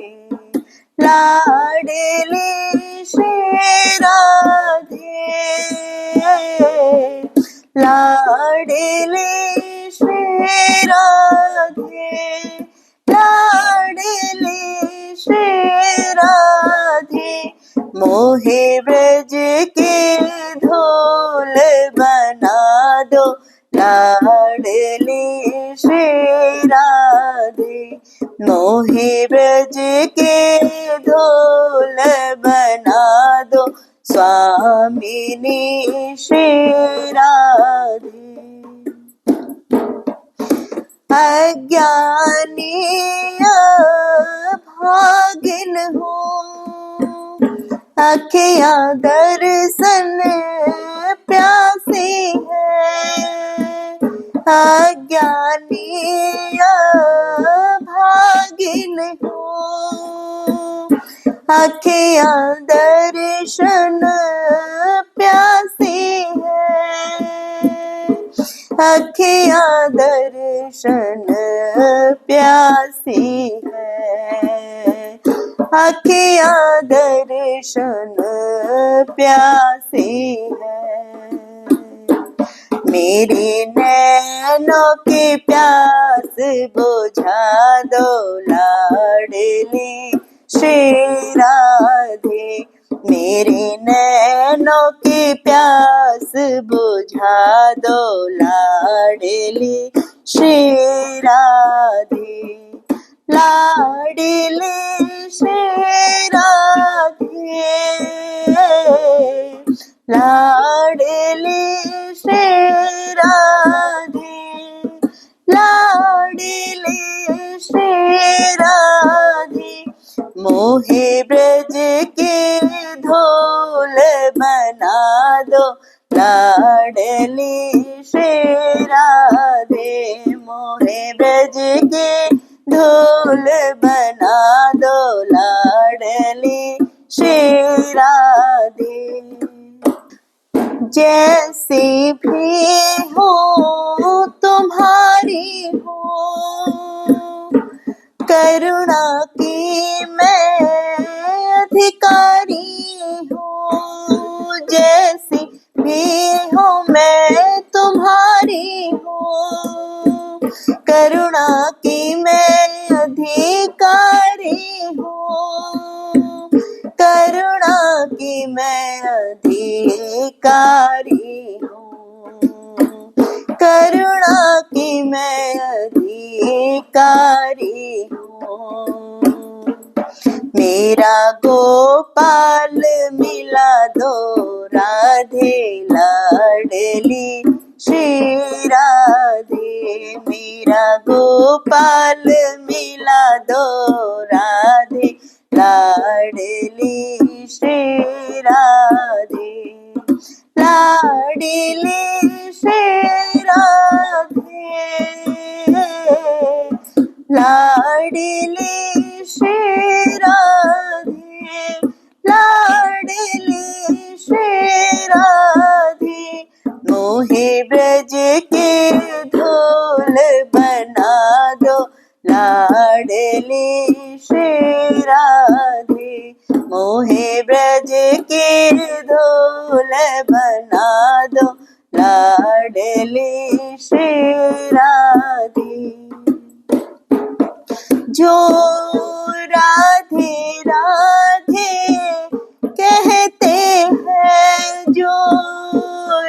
लाडली श्री राधे, लाडली श्री राधे, लाडली श्री राधे, मोहे ब्रज के धोल बना दो लाडली श्री राधे, मोहे ब्रज के धोल बना दो स्वामिनी श्री राधे। अज्ञानी भागिन हूँ, आँखियाँ दर्शन प्यासी है, अज्ञानी भागिन हो। आँखियाँ दर्शन प्यासी है, आँखियाँ दर्शन प्यासी है, आँखियाँ दर्शन प्यासी है। मेरी नैनों की प्यास बुझा दो लाडली श्री राधे, मेरी नैनों की प्यास बुझा दो लाडली श्री राधे, लाडली श्री राधे, लाडली श्री राधे, लाडली श्री राधे। मोहे ब्रज की धूल बना दो लाडली श्री राधे, मोहे ब्रज की धूल बना दो लाडली श्री राधे। जैसी भी हो तुम्हारी हो, करुणा की मैं अधिकारी हूँ, जैसी भी हो मैं तुम्हारी हूँ, करुणा की मैं अधिकारी हूँ, करुणा की मैं अधिकारी हूँ, करुणा की मैं अधिकारी हूँ। मेरा गोपाल मिला दो राधे लाडली श्री राधे, मेरा गोपाल मिला दो राधे लाडली श्री राधे, लाडली श्री राधे, लाडली श्री राधे, लाडली श्री राधे। मोहे ब्रज के धूल बना दो लाडली श्री राधे, मोहे ब्रज के धूल बना दो लाडली श्री राधे। जो राधे राधे कहते हैं, जो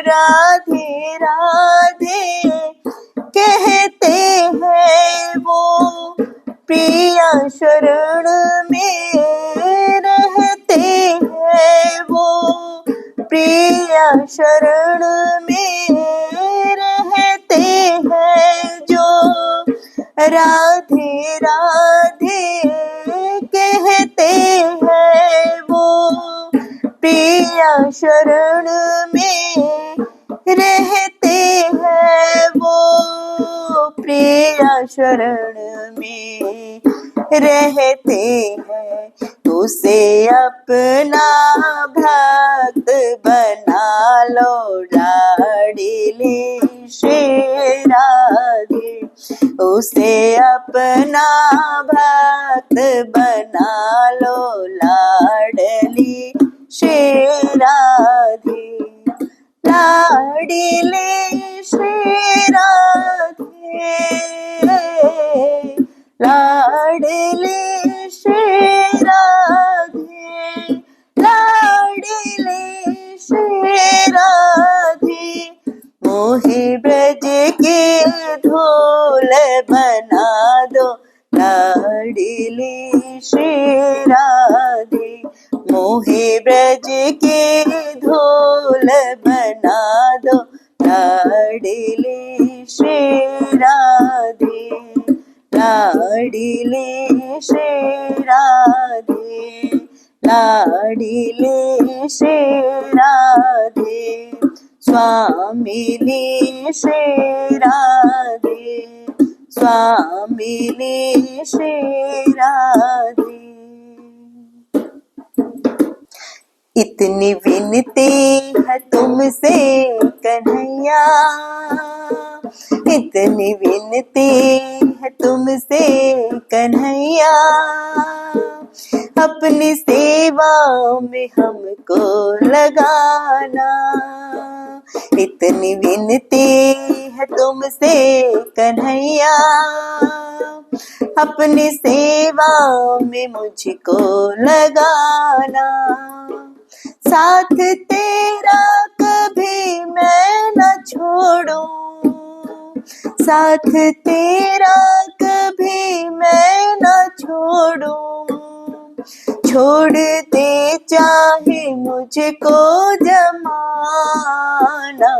राधे राधे कहते हैं, वो प्रिया शरण में रहते हैं, वो प्रिया शरण में रहते हैं। जो राधे राधे कहते हैं, वो प्रिया शरण में रहते हैं, वो प्रिया शरण में रहते हैं। उसे अपना भक्त बना लो लाडली श्री राधे, उसे अपना भक्त बना लो लाडली श्री राधे, लाडली श्री राधे, लाडली श्री राधे, लाडली श्री राधे। मोहे ब्रज के धूल बना दो लाडली श्री राधे, मोहे ब्रज के धूल बना दो लाडली श्री राधे, लाडली श्री राधे, लाडीले श्री राधे, स्वामिनी श्री राधे, स्वामिनी श्री राधे। इतनी विनती है तुमसे कन्हैया, इतनी विनती है तुमसे कन्हैया, अपनी सेवा में हमको लगाना। इतनी विनती है तुमसे कन्हैया, अपनी सेवा में मुझको लगाना। साथ तेरा कभी मैं न छोड़ूं, साथ तेरा कभी मैं न छोड़ूं, छोड़ दे चाहे मुझको जमाना।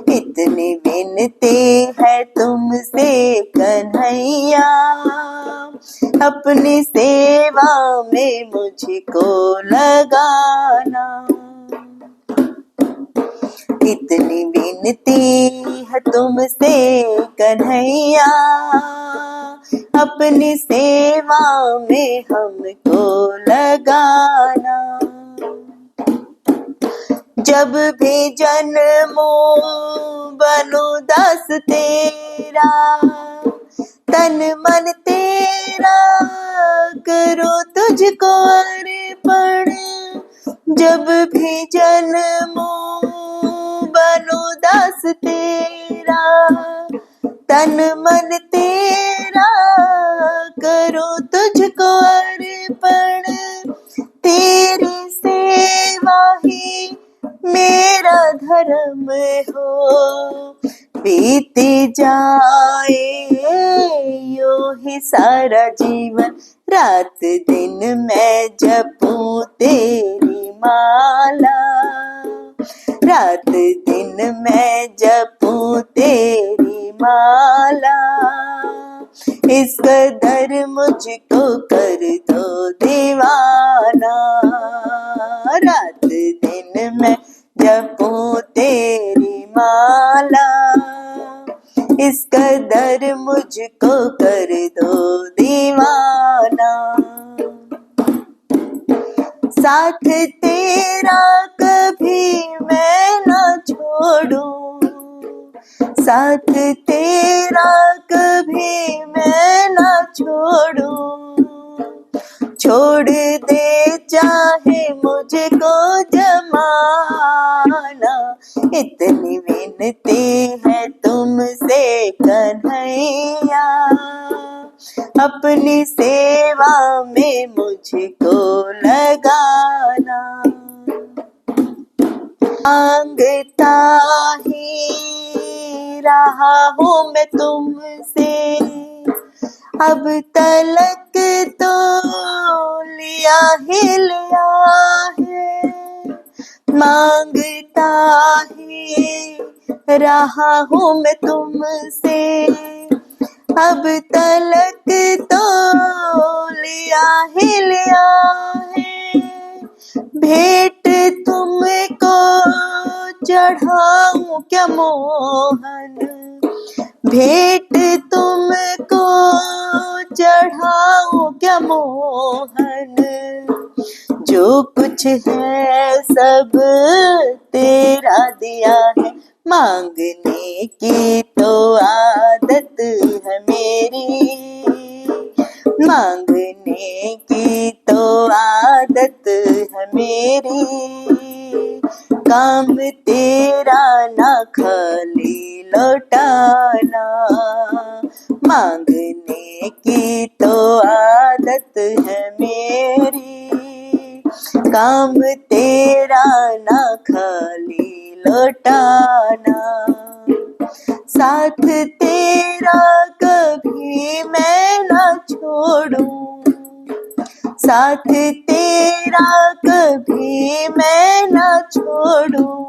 इतनी विनती है तुमसे कन्हैया, अपनी सेवा में मुझको लगाना। इतनी विनती है तुमसे कन्हैया, अपनी सेवा में हमको लगाना। जब भी जन्मो बनूं दास तेरा, तन मन तेरा करो तुझको अर्पण। जब भी जन्मो बनूं दास तेरा, तन मन तेरा करो तुझको अर्पण। तेरी सेवा ही मेरा धर्म हो, बीती जाए यो ही सारा जीवन। रात दिन मैं जपूं तेरी माला, रात दिन मैं जपूं तेरी माला। इस कदर मुझको कर दो दीवाना, रात दिन मैं जपूं तेरी माला। इस कदर मुझको कर दो दीवाना। साथ तेरा कभी मैं न छोड़ूं, साथ तेरा कभी मैं न छोड़ूं, छोड़ दे चाहे मुझको जमाना। इतनी विनती है तुमसे कन्हैया, अपनी सेवा में मुझको लगाना। मांगता ही रहा हूँ मैं तुमसे, अब तलक तो लिया ही लिया है। मांगता ही रहा हूँ मैं तुमसे, अब तलक तो लिया ही लिया है। भेंट तुमको चढ़ाऊं क्या मोहन, भेंट तुमको चढ़ाऊं क्या मोहन। जो कुछ है सब तेरा दिया है, मांगने की तो आदत है मेरी, मांगने की तो आदत है मेरी। काम तेरा ना खाली लौटाना, मांगने की तो आदत है मेरी। काम तेरा ना खाली लौटाना, साथ तेरा कभी मैं ना छोड़ूं, साथ तेरा कभी मैं ना छोड़ूं।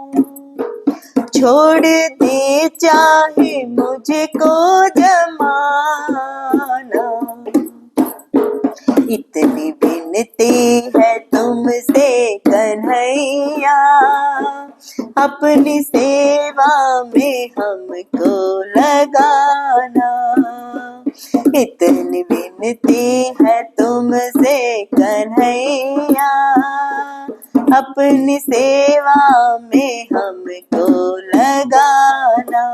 छोड़ दे चाहे मुझको जमाना। इतनी विनती है तुमसे अपनी सेवा में हमको लगाना। इतनी विनती है तुमसे कन्हैया, अपनी सेवा में हमको लगाना।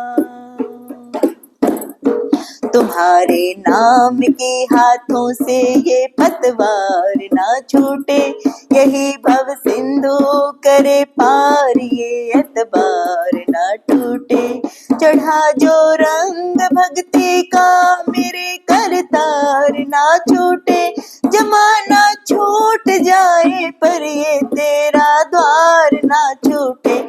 तुम्हारे नाम के हाथों से ये पतवार ना छूटे, यही भव सिंधु करे पार, ये एतबार ना टूटे। चढ़ा जो रंग भक्ति का मेरे करतार ना छूटे, जमाना छूट जाए पर ये तेरा द्वार ना छूटे।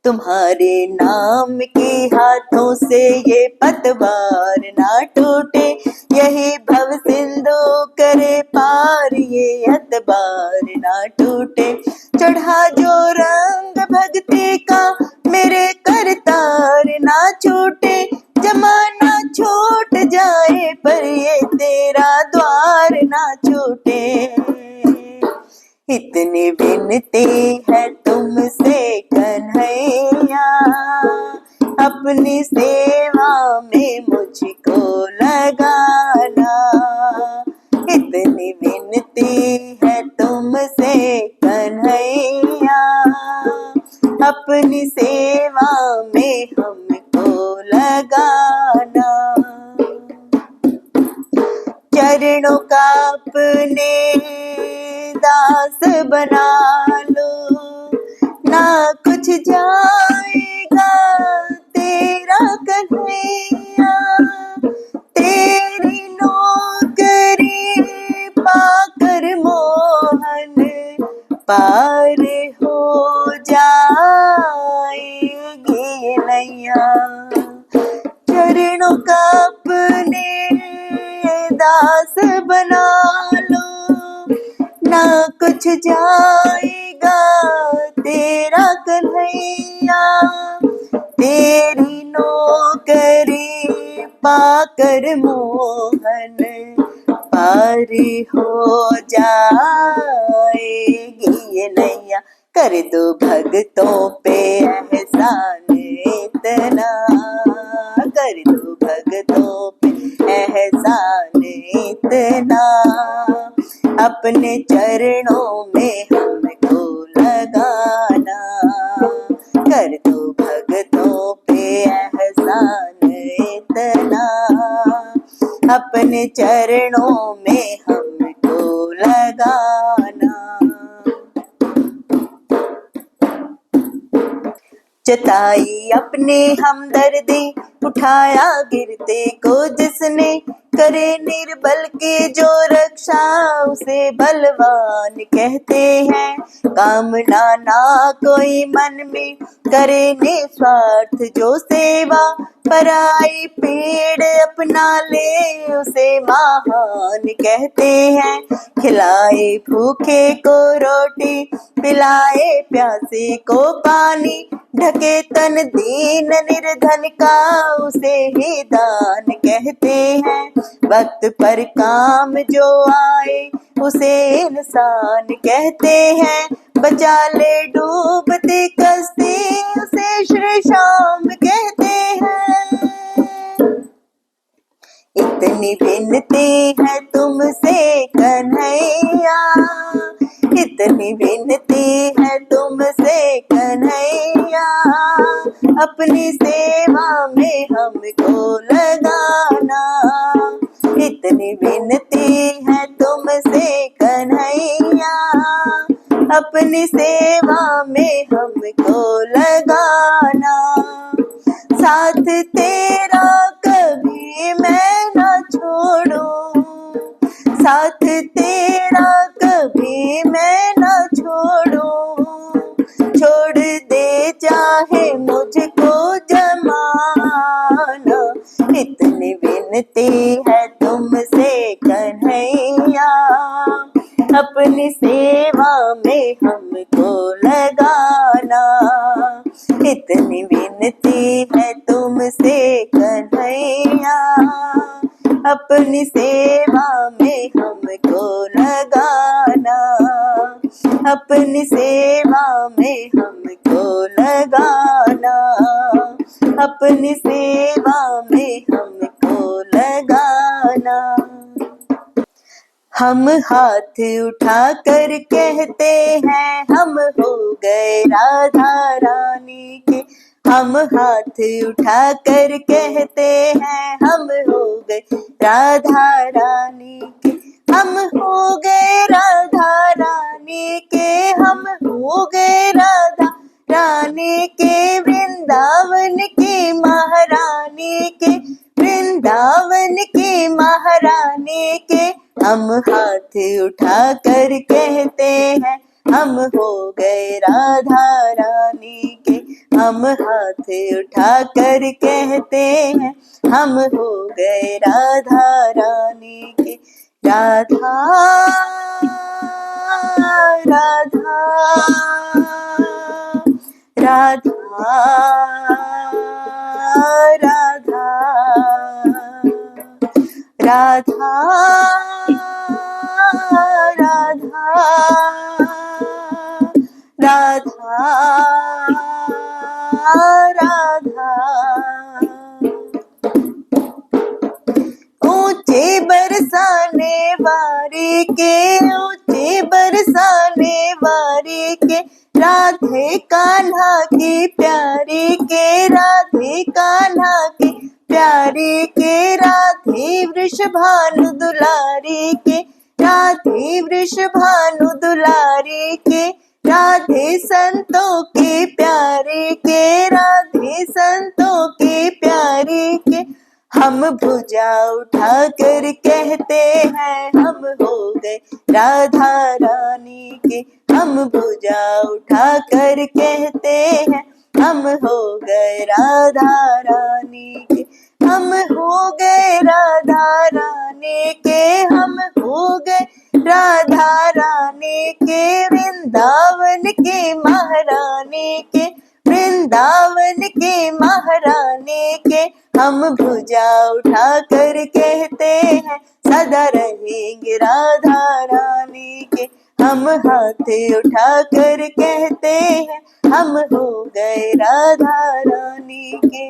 तुम्हारे नाम के हाथों से ये पतवार ना टूटे, यही भव सिंधु करे पार, ये एतबार ना टूटे। चढ़ा जो रंग भक्ति का मेरे करतार ना छूटे, जमाना छूट जाए पर ये तेरा द्वार ना छूटे। इतनी विनती है तुमसे कन्हैया, अपनी सेवा में मुझको लगाना। इतनी विनती है तुमसे कन्हैया, अपनी सेवा में हमको लगाना। चरणों का अपने दास बना लो, ना कुछ जाएगा तेरा कन्हैया। तेरी नौकरी पाकर मोहन पार हो जाएगी नैया। चरणों का अपने दास बना लो, ना कुछ जाएगा तेरा कन्हैया। तेरी नौकरी पाकर मोहन पार हो जाएगी ये नैया। कर दो भक्तों पे एहसान इतना, कर दो भक्तों पे एहसान इतना। अपने चरणों में हमको लगाना, कर दो भक्तों पे एहसान इतना। अपने चरणों में हमको लगाना। जताई अपने हमदर्दी, उठाया गिरते को जिसने, करे निर्बल के जो रक्षा उसे बलवान कहते हैं। कामना ना कोई मन में करे निस्वार्थ जो सेवा, पराई पेड़ अपना ले उसे महान कहते हैं। खिलाए भूखे को रोटी, पिलाए प्यासे को पानी, ढके तन दीन निर्धन का उसे ही दान कहते हैं। वक्त पर काम जो आए उसे इंसान कहते हैं। बचा ले डूबती कश्ती उसे श्री श्याम कहते हैं। इतनी विनती है तुमसे कन्हैया, इतनी विनती है तुमसे कन्हैया। अपनी सेवा में हमको लगाना। इतनी विनती है तुमसे कन्हैया, अपनी सेवा में हमको लगाना। साथ तेरा कभी मैं न छोड़ूं, साथ तेरा कभी मैं न छोड़ूं। छोड़ दे चाहे मुझको जमाना। इतनी विनती है तुमसे कन्हैया, अपनी सेवा में हमको लगाना। इतनी विनती है तुमसे कन्हैया, अपनी सेवा में हमको लगाना। अपनी सेवा में हमको लगाना। अपनी सेवा में हमको लगाना। हम हाथ उठा कर कहते हैं हम हो गए राधा रानी के। हम हाथ उठा कर कहते हैं हम हो गए राधा रानी के। हम हो गए राधा रानी के। हम हो गए राधा रानी के। वृंदावन की महारानी के। वृंदावन की महारानी के। हम हाथ उठा कर कहते हैं हम हो गए राधा रानी के। हम हाथ उठा कर कहते हैं हम हो गए राधा रानी के। राधा राधा राधा राधा राधा राधा राधा। ऊंचे बरसाने वारे के। ऊंचे बरसाने वारे के। राधे कान्हा की प्यारी के। राधे कान्हा की प्यारी के। राधे वृषभानु दुलारी के। राधे वृषभानु दुलारी के। राधे संतों के प्यारे के। राधे संतों के प्यारे के। हम भुजा उठा कर कहते हैं हम हो गए राधा रानी के। हम भुजा उठा कर कहते हैं हम हो गए राधा रानी के। हम हो गए राधा रानी के। हम हो गए राधा रानी के। वृंदावन के महारानी के। वृंदावन के महारानी के। हम भुजा उठा कर कहते हैं सदा रहेंगे राधा रानी के। हम हाथ उठा कर कहते हैं हम हो गए राधा रानी के।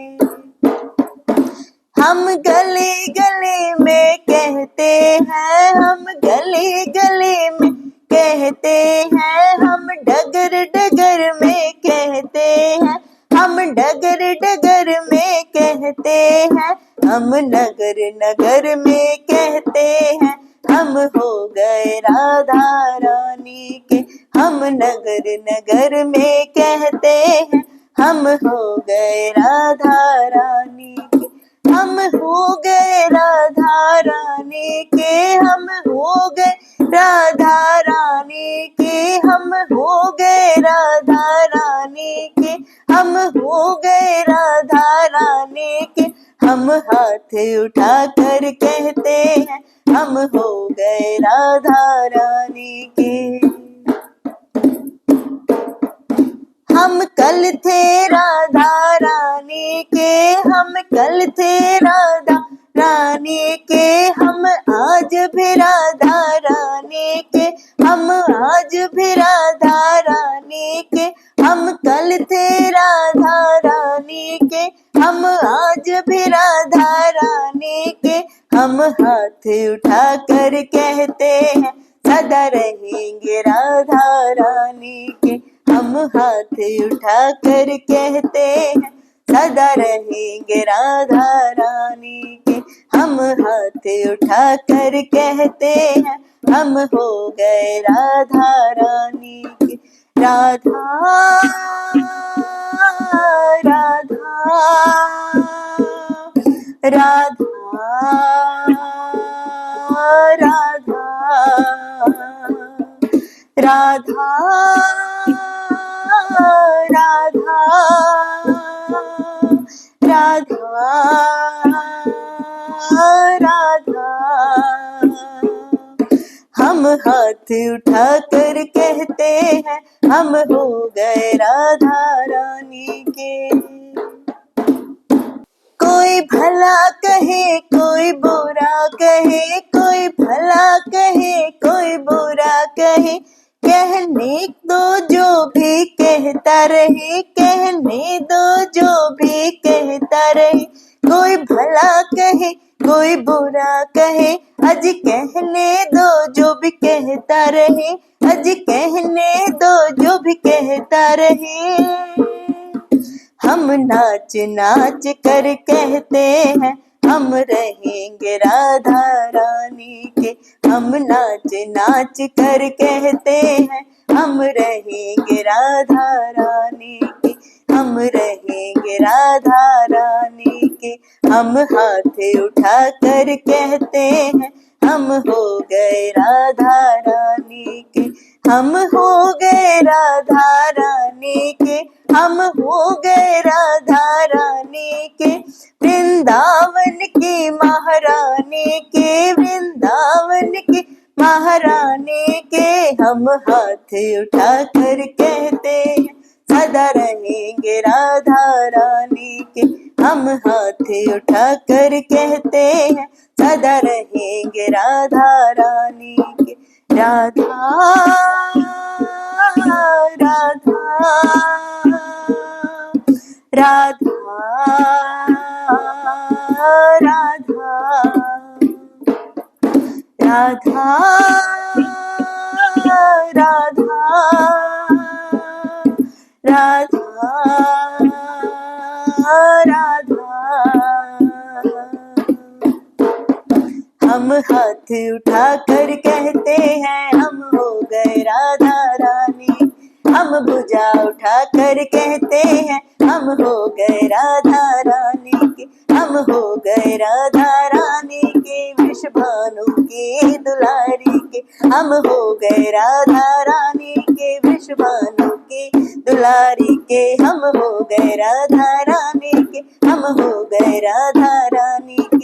हम गले गले में कहते हैं। हम गले गले में कहते हैं। हम डगर डगर में कहते हैं। हम डगर डगर में कहते हैं। हम नगर नगर में कहते हैं हम हो गए राधा रानी के। हम नगर नगर में कहते हैं हम हो गए राधा रानी के। हम हो गए राधा रानी के। हम हो गए राधा रानी के। हम हो गए राधा रानी के। हम हो गए राधा रानी के। हम हाथ उठा कर कहते हैं हम हो गए राधा रानी के। हम कल थे राधा रानी के। हम कल थे राधा रानी के। हम आज भी राधा रानी के। हम आज भी राधा रानी के। हम कल थे राधा रानी के। हम आज भी राधा रानी के। हम हाथ उठा कर कहते हैं सदा रहेंगे राधा रानी के। हम हाथ उठा कर कहते हैं सदा रहेंगे राधा रानी के। हम हाथ उठा कर कहते हैं हम हो गए राधा रानी के। राधा राधा राधा राधा राधा राधा राधा राधा। हम हाथ उठा कर कहते हैं हम हो गए राधा रानी के। कोई भला कहे कोई बुरा कहे। कोई भला कहे कोई बुरा कहे। कहने दो जो भी कहता रहे। कहने दो जो भी कहता रहे। कोई भला कहे कोई बुरा कहे, अज कहने दो जो भी कहता रहे, अज कहने दो जो भी कहता रहे। हम नाच नाच कर कहते हैं हम रहेंगे राधा रानी के। हम नाच नाच कर कहते हैं हम रहेंगे राधा रानी के। हम रहेंगे राधा रानी के। हम हाथ उठा कर कहते हैं हम हो गए राधा रानी के। हम हो गए राधा रानी के। हम हो गए राधा रानी के। वृंदावन की महारानी के, वृंदावन की महारानी के। हम हाथ उठा कर कहते हैं सदा रहेंगे राधा रानी के। हम हाथ उठा कर कहते हैं सदा रहेंगे राधा रानी के। राधा राधा राधा राधा राधा राधा राधा राधा। हम हाथ उठा कर कहते हैं हम हो गए राधा रानी। हम भुजा उठा कर कहते हैं हम हो गए राधा रानी के। हम हो गए राधा रानी के, वृषभानु की दुलारी के। हम हो गए राधा रानी के, वृषभानु की दुलारी के। हम हो गए राधा रानी के। हम हो गए राधा रानी के।